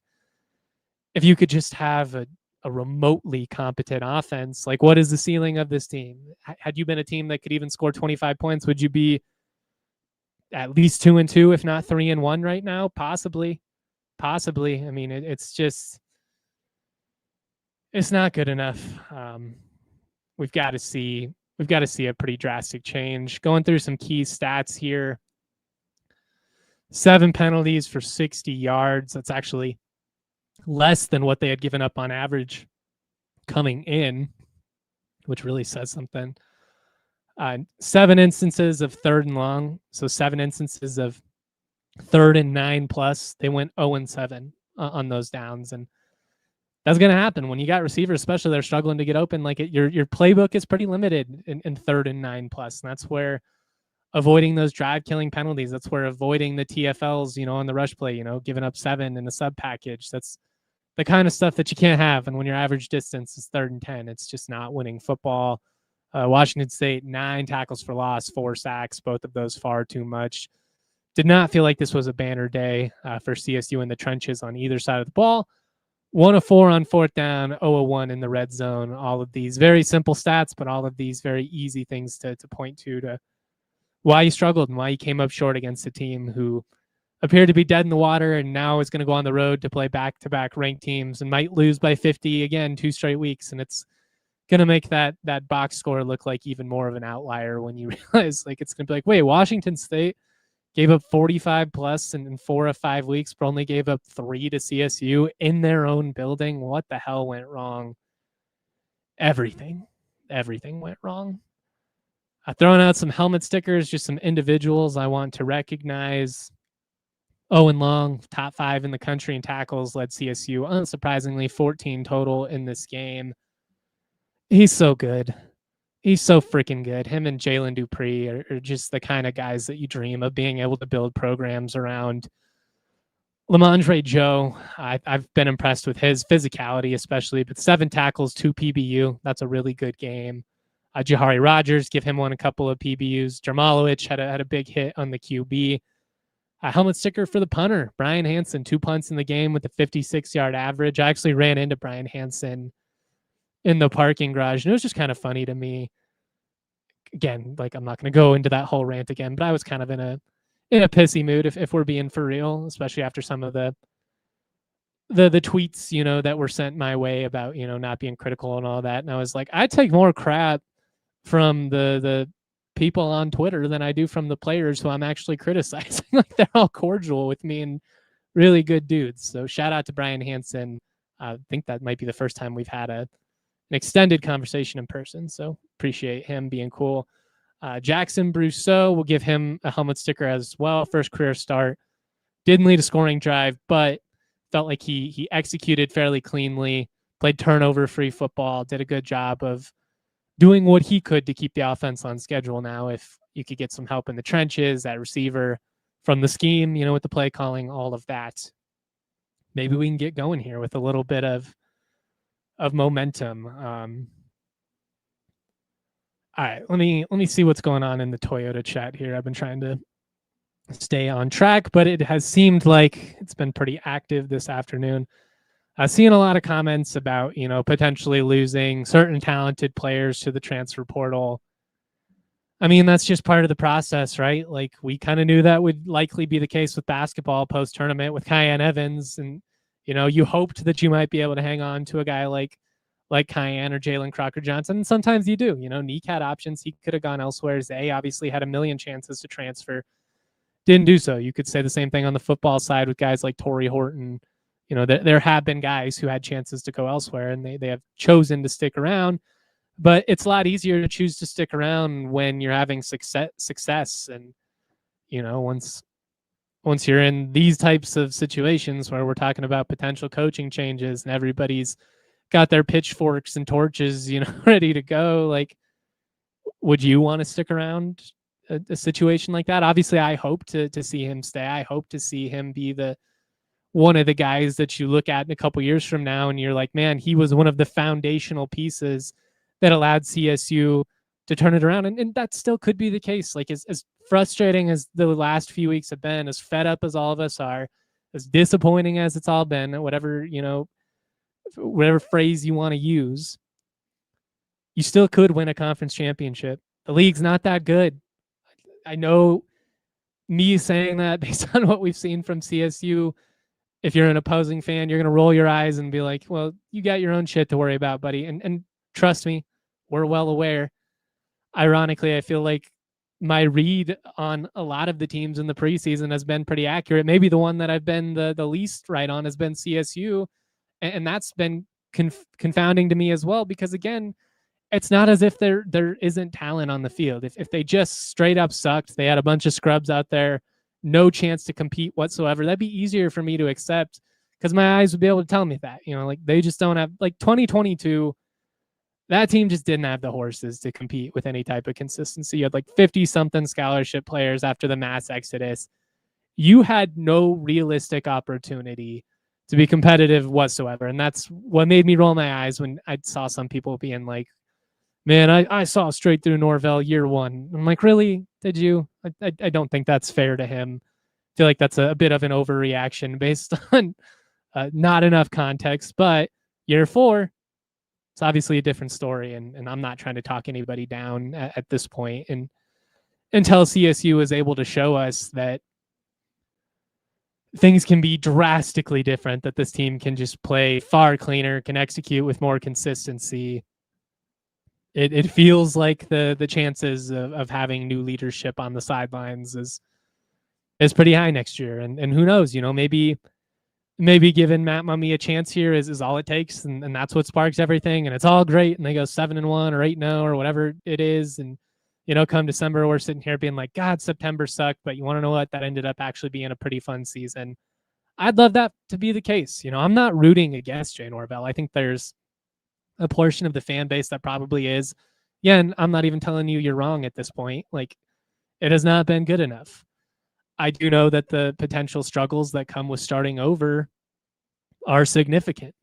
if you could just have a remotely competent offense, like what is the ceiling of this team? Had you been a team that could even score 25 points, would you be at least 2-2, if not 3-1 right now? Possibly. I mean, it's not good enough. We've got to see a pretty drastic change. Going through some key stats here. 7 penalties for 60 yards. That's actually less than what they had given up on average coming in, which really says something. 7 instances of 3rd and long. So 7 instances of 3rd and 9 plus. They went 0-7 on those downs. And that's going to happen when you got receivers, especially they're struggling to get open. Like your playbook is pretty limited in 3rd and 9+. And that's where avoiding those drive killing penalties. That's where avoiding the TFLs, on the rush play, giving up 7 in the sub package. That's the kind of stuff that you can't have. And when your average distance is 3rd and 10, it's just not winning football. Washington State, 9 tackles for loss, 4 sacks, both of those far too much. Did not feel like this was a banner day for CSU in the trenches on either side of the ball. 1 of 4 on 4th down, 0 of 1 in the red zone. All of these very simple stats, but all of these very easy things to point to why you struggled and why you came up short against a team who appeared to be dead in the water and now is going to go on the road to play back-to-back ranked teams and might lose by 50 again 2 straight weeks. And it's going to make that box score look like even more of an outlier when you realize like it's going to be like, wait, Washington State gave up 45 plus in 4 of 5 weeks, but only gave up 3 to CSU in their own building. What the hell went wrong? Everything went wrong. Throwing out some helmet stickers, just some individuals I want to recognize. Owen Long, top 5 in the country in tackles, led CSU, unsurprisingly, 14 total in this game. He's so good. He's so freaking good. Him and Jalen Dupree are just the kind of guys that you dream of being able to build programs around. Lamondre Joe, I've been impressed with his physicality, especially, but 7 tackles, 2 PBU. That's a really good game. Jahari Rogers, give him a couple of PBUs. Jermalowicz had a big hit on the QB. A helmet sticker for the punter, Brian Hansen, 2 punts in the game with a 56-yard average. I actually ran into Brian Hansen in the parking garage, and it was just kind of funny to me. Again, like I'm not going to go into that whole rant again, but I was kind of in a pissy mood if we're being for real, especially after some of the tweets, that were sent my way about, not being critical and all that. And I was like, I take more crap from the people on Twitter than I do from the players who I'm actually criticizing. Like they're all cordial with me and really good dudes. So shout out to Brian Hansen. I think that might be the first time we've had an extended conversation in person. So appreciate him being cool. Jackson Brousseau, we'll give him a helmet sticker as well. First career start. Didn't lead a scoring drive, but felt like he executed fairly cleanly, played turnover-free football, did a good job of doing what he could to keep the offense on schedule. Now, if you could get some help in the trenches, that receiver from the scheme, with the play calling, all of that, maybe we can get going here with a little bit of momentum. All right, let me see what's going on in the Toyota chat here. I've been trying to stay on track, but it has seemed like it's been pretty active this afternoon. Seeing a lot of comments about, potentially losing certain talented players to the transfer portal. I mean, that's just part of the process, right? Like we kind of knew that would likely be the case with basketball post-tournament with Kyan Evans. And, you hoped that you might be able to hang on to a guy like Kyan or Jalen Crocker-Johnson. And sometimes you do, Neek had options. He could have gone elsewhere. Zay obviously had a million chances to transfer. Didn't do so. You could say the same thing on the football side with guys like Torrey Horton. There have been guys who had chances to go elsewhere and they have chosen to stick around, but it's a lot easier to choose to stick around when you're having success. And, once you're in these types of situations where we're talking about potential coaching changes and everybody's got their pitchforks and torches, ready to go, like, would you want to stick around a situation like that? Obviously, I hope to see him stay. I hope to see him be one of the guys that you look at in a couple years from now and you're like, man, he was one of the foundational pieces that allowed CSU to turn it around. And that still could be the case. Like as frustrating as the last few weeks have been, as fed up as all of us are, as disappointing as it's all been, whatever phrase you want to use, you still could win a conference championship. The league's not that good. I know me saying that based on what we've seen from CSU. If you're an opposing fan, you're going to roll your eyes and be like, well, you got your own shit to worry about, buddy. And trust me, we're well aware. Ironically, I feel like my read on a lot of the teams in the preseason has been pretty accurate. Maybe the one that I've been the least right on has been CSU. And that's been confounding to me as well, because again, it's not as if there isn't talent on the field. If they just straight up sucked, they had a bunch of scrubs out there, no chance to compete whatsoever, that'd be easier for me to accept because my eyes would be able to tell me that, like they just don't have, like 2022, that team just didn't have the horses to compete with any type of consistency. You had like 50 something scholarship players after the mass exodus. You had no realistic opportunity to be competitive whatsoever. And that's what made me roll my eyes when I saw some people being like, man, I saw straight through Norvell year one. I'm like, really? Did you? I don't think that's fair to him. I feel like that's a bit of an overreaction based on not enough context. But year four, it's obviously a different story. And I'm not trying to talk anybody down at this point. And until CSU is able to show us that things can be drastically different, that this team can just play far cleaner, can execute with more consistency, it feels like the chances of having new leadership on the sidelines is pretty high next year. And who knows, maybe giving Matt Mumme a chance here is all it takes, and that's what sparks everything, and it's all great, and they go 7-1 or 8-0 or whatever it is, and come December, we're sitting here being like, God, September sucked, but you want to know what? That ended up actually being a pretty fun season. I'd love that to be the case. I'm not rooting against Jay Norvell. I think there's a portion of the fan base that probably is. Yeah, and I'm not even telling you you're wrong at this point. Like, it has not been good enough. I do know that the potential struggles that come with starting over are significant.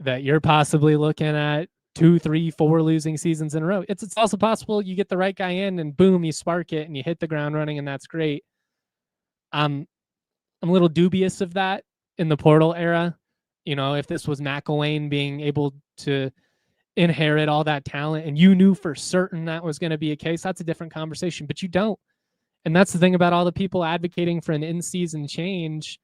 That you're possibly looking at 2, 3, 4 losing seasons in a row. It's also possible you get the right guy in and boom, you spark it and you hit the ground running, and that's great. I'm a little dubious of that in the portal era. If this was McElwain being able to inherit all that talent and you knew for certain that was going to be a case, that's a different conversation, but you don't. And that's the thing about all the people advocating for an in-season change.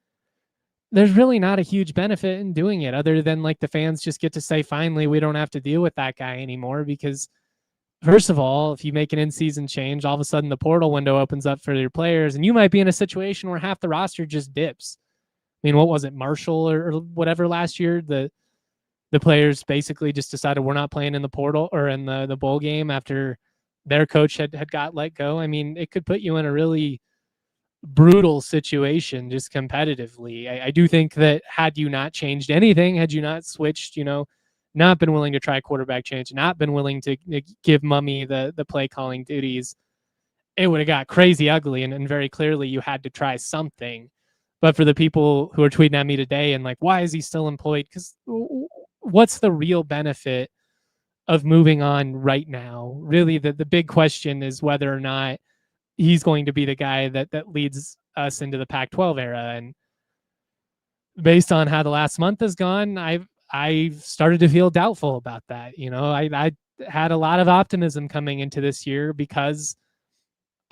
There's really not a huge benefit in doing it other than like the fans just get to say, finally, we don't have to deal with that guy anymore. Because first of all, if you make an in-season change, all of a sudden the portal window opens up for your players, and you might be in a situation where half the roster just dips. I mean, what was it, Marshall or whatever last year? The players basically just decided we're not playing in the portal or in the bowl game after their coach had got let go. I mean, it could put you in a really brutal situation just competitively. I do think that had you not changed anything, had you not switched, not been willing to try quarterback change, not been willing to give Mumme the play calling duties, it would have got crazy ugly. And very clearly you had to try something. But for the people who are tweeting at me today and like, why is he still employed? Because what's the real benefit of moving on right now? Really, the big question is whether or not he's going to be the guy that leads us into the Pac-12 era. And based on how the last month has gone, I've started to feel doubtful about that. I had a lot of optimism coming into this year because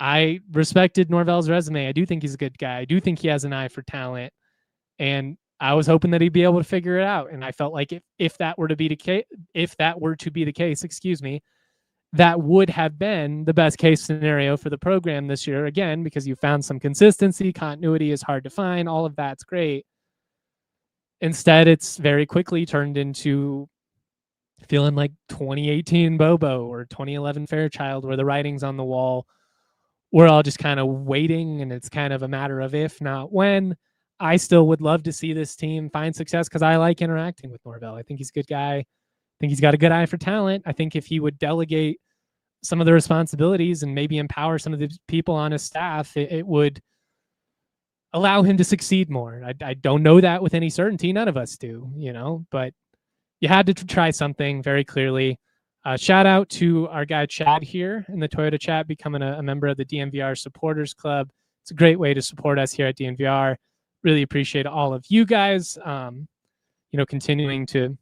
I respected Norvell's resume. I do think he's a good guy. I do think he has an eye for talent. And I was hoping that he'd be able to figure it out. And I felt like if that were to be the case, that would have been the best case scenario for the program this year. Again, because you found some consistency, continuity is hard to find. All of that's great. Instead, it's very quickly turned into feeling like 2018 Bobo or 2011 Fairchild, where the writing's on the wall. We're all just kind of waiting, and it's kind of a matter of if, not when. I still would love to see this team find success because I like interacting with Norvell. I think he's a good guy. I think he's got a good eye for talent. I think if he would delegate some of the responsibilities and maybe empower some of the people on his staff, it would allow him to succeed more. I don't know that with any certainty. None of us do, but you had to try something very clearly. Shout out to our guy Chad here in the Toyota chat, becoming a member of the DNVR Supporters Club. It's a great way to support us here at DNVR. Really appreciate all of you guys, continuing to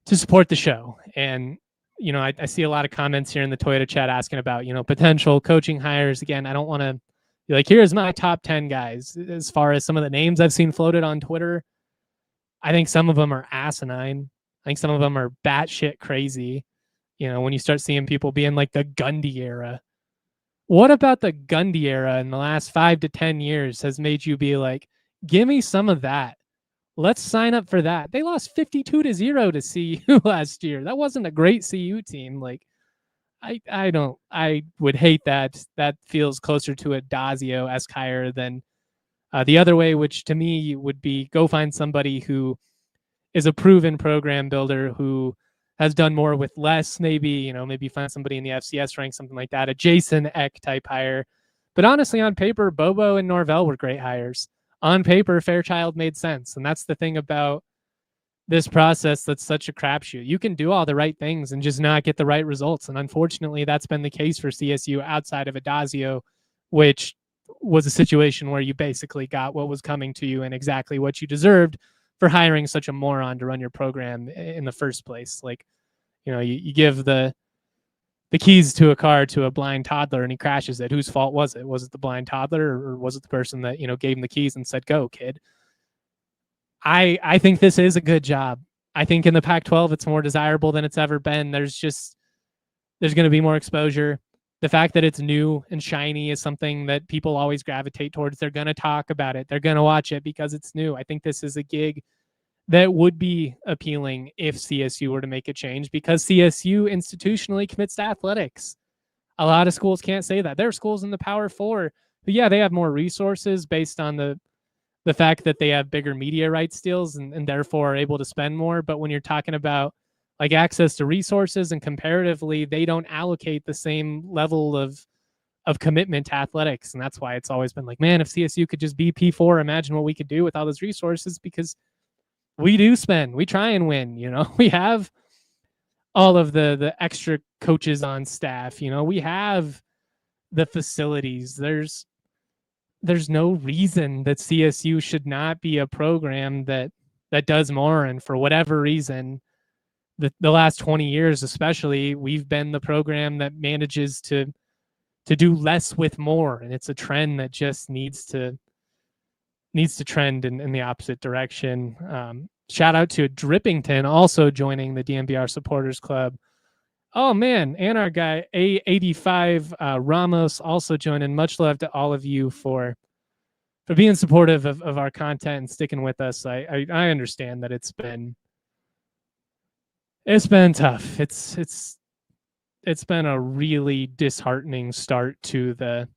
support the show. And, I see a lot of comments here in the Toyota chat asking about, potential coaching hires. Again, I don't want to be like, here's my top 10 guys. As far as some of the names I've seen floated on Twitter, I think some of them are asinine. I think some of them are batshit crazy. When you start seeing people being like the Gundy era. What about the Gundy era in the last 5 to 10 years has made you be like, give me some of that? Let's sign up for that. They lost 52-0 to CU last year. That wasn't a great CU team. Like, I would hate that. That feels closer to a Dazio-esque hire than The other way, which to me would be go find somebody who is a proven program builder who has done more with less, maybe find somebody in the FCS rank, something like that, a Jason Eck type hire. But honestly, on paper, Bobo and Norvell were great hires. On paper, Fairchild made sense. And that's the thing about this process that's such a crapshoot. You can do all the right things and just not get the right results. And unfortunately, that's been the case for CSU outside of Adazio, which was a situation where you basically got what was coming to you and exactly what you deserved for hiring such a moron to run your program in the first place. Like, you give the keys to a car to a blind toddler and he crashes it. Whose fault was it? Was it the blind toddler, or was it the person that, gave him the keys and said, go, kid? I think this is a good job. I think in the Pac-12, it's more desirable than it's ever been. There's going to be more exposure. The fact that it's new and shiny is something that people always gravitate towards. They're going to talk about it. They're going to watch it because it's new. I think this is a gig that would be appealing if CSU were to make a change, because CSU institutionally commits to athletics. A lot of schools can't say that. There are schools in the Power Four who, yeah, they have more resources based on the fact that they have bigger media rights deals and therefore are able to spend more. But when you're talking about like access to resources and comparatively, they don't allocate the same level of commitment to athletics. And that's why it's always been like, man, if CSU could just be P4, imagine what we could do with all those resources, because we do spend, we try and win, we have all of the extra coaches on staff, we have the facilities. There's no reason that CSU should not be a program that does more. And for whatever reason, the last 20 years, especially, we've been the program that manages to do less with more. And it's a trend that just needs to trend in the opposite direction. Shout out to Drippington also joining the DNVR supporters club. Oh man, and our guy A85 Ramos also joining. Much love to all of you for being supportive of our content and sticking with us. I understand that it's been tough. It's been a really disheartening start to the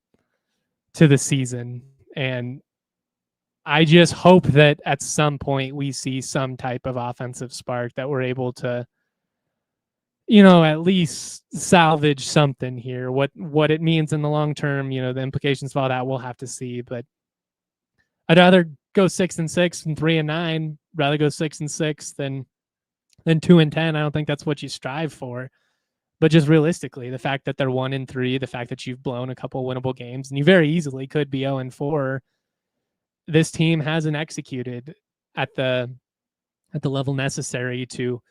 season, and I just hope that at some point we see some type of offensive spark that we're able to, at least salvage something here. What it means in the long term, the implications of all that, we'll have to see. But I'd rather go 6-6 and 3-9, rather go 6-6 than 2-10. I don't think that's what you strive for. But just realistically, the fact that they're 1-3, the fact that you've blown a couple winnable games, and you very easily could be 0-4. This team hasn't executed at the level necessary to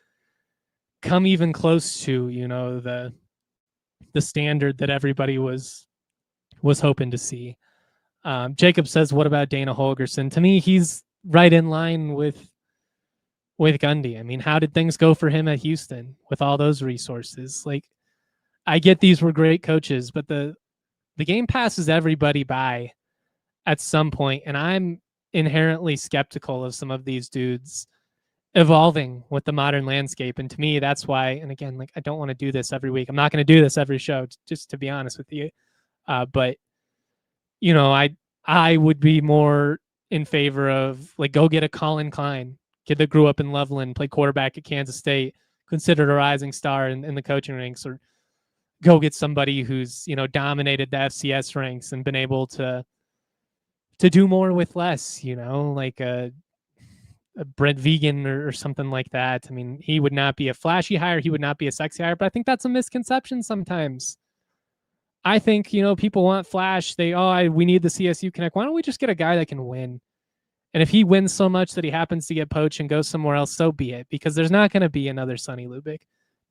come even close to, the standard that everybody was hoping to see. Jacob says, what about Dana Holgerson? To me, he's right in line with Gundy. I mean, how did things go for him at Houston with all those resources? Like, I get these were great coaches, but the game passes everybody by at some point, and I'm inherently skeptical of some of these dudes evolving with the modern landscape. And to me, that's why, and again, like, I don't want to do this every week. I'm not going to do this every show, just to be honest with you. But I would be more in favor of, like, go get a Colin Klein, kid that grew up in Loveland, played quarterback at Kansas State, considered a rising star in the coaching ranks, or go get somebody who's, dominated the FCS ranks and been able to do more with less, like a Brent Vegan or something like that. I mean, he would not be a flashy hire. He would not be a sexy hire, but I think that's a misconception sometimes. I think, people want flash. We need the CSU Connect. Why don't we just get a guy that can win? And if he wins so much that he happens to get poached and go somewhere else, so be it, because there's not going to be another Sonny Lubick.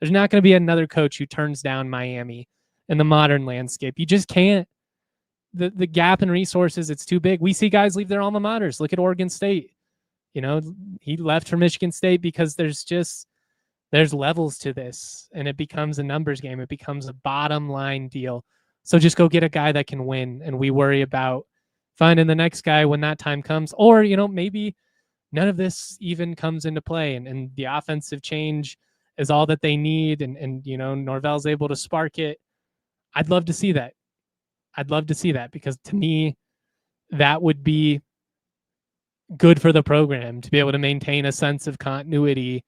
There's not going to be another coach who turns down Miami in the modern landscape. You just can't. The gap in resources, it's too big. We see guys leave their alma maters. Look at Oregon State. He left for Michigan State because there's levels to this, and it becomes a numbers game. It becomes a bottom line deal. So just go get a guy that can win, and we worry about finding the next guy when that time comes. Or, maybe none of this even comes into play, and the offensive change is all that they need, and Norvell's able to spark it. I'd love to see that. Because to me, that would be good for the program to be able to maintain a sense of continuity.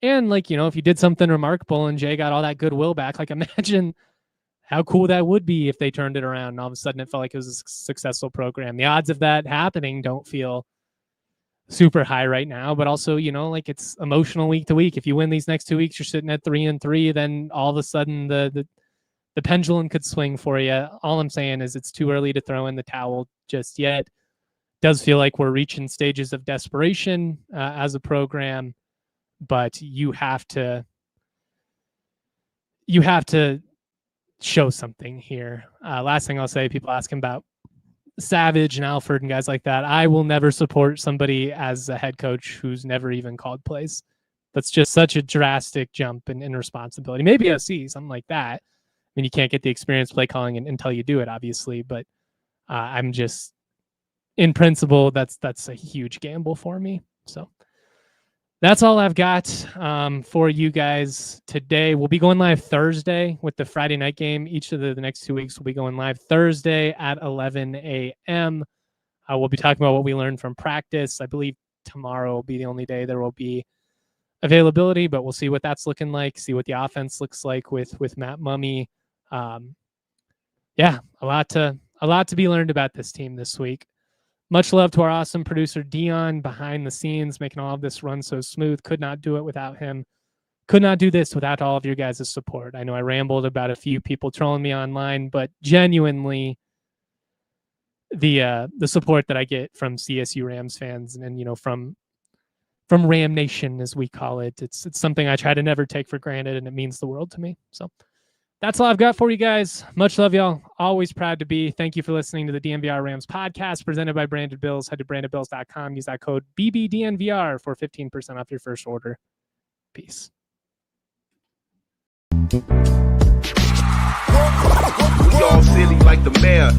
And like, if you did something remarkable and Jay got all that goodwill back, like imagine how cool that would be if they turned it around and all of a sudden it felt like it was a successful program. The odds of that happening don't feel super high right now, but also, like it's emotional week to week. If you win these next 2 weeks, you're sitting at 3-3, then all of a sudden the pendulum could swing for you. All I'm saying is it's too early to throw in the towel just yet. Does feel like we're reaching stages of desperation as a program, but you have to show something here. Last thing I'll say, people asking about Savage and Alford and guys like that. I will never support somebody as a head coach who's never even called plays. That's just such a drastic jump in responsibility. Maybe OC, something like that. I mean, you can't get the experience play calling until you do it, obviously, but I'm just, in principle, that's a huge gamble for me. So that's all I've got for you guys today. We'll be going live Thursday with the Friday night game. Each of the next 2 weeks will be going live Thursday at 11 a.m. We'll be talking about what we learned from practice. I believe tomorrow will be the only day there will be availability, but we'll see what that's looking like, see what the offense looks like with Matt Mumme. Yeah, a lot to be learned about this team this week. Much love to our awesome producer, Dion, behind the scenes, making all of this run so smooth. Could not do it without him. Could not do this without all of your guys' support. I know I rambled about a few people trolling me online, but genuinely the support that I get from CSU Rams fans and from Ram Nation, as we call it, it's something I try to never take for granted, and it means the world to me. So that's all I've got for you guys. Much love, y'all. Always proud to be. Thank you for listening to the DNVR Rams podcast presented by Branded Bills. Head to brandedbills.com. Use that code BBDNVR for 15% off your first order. Peace. We all silly like the mayor.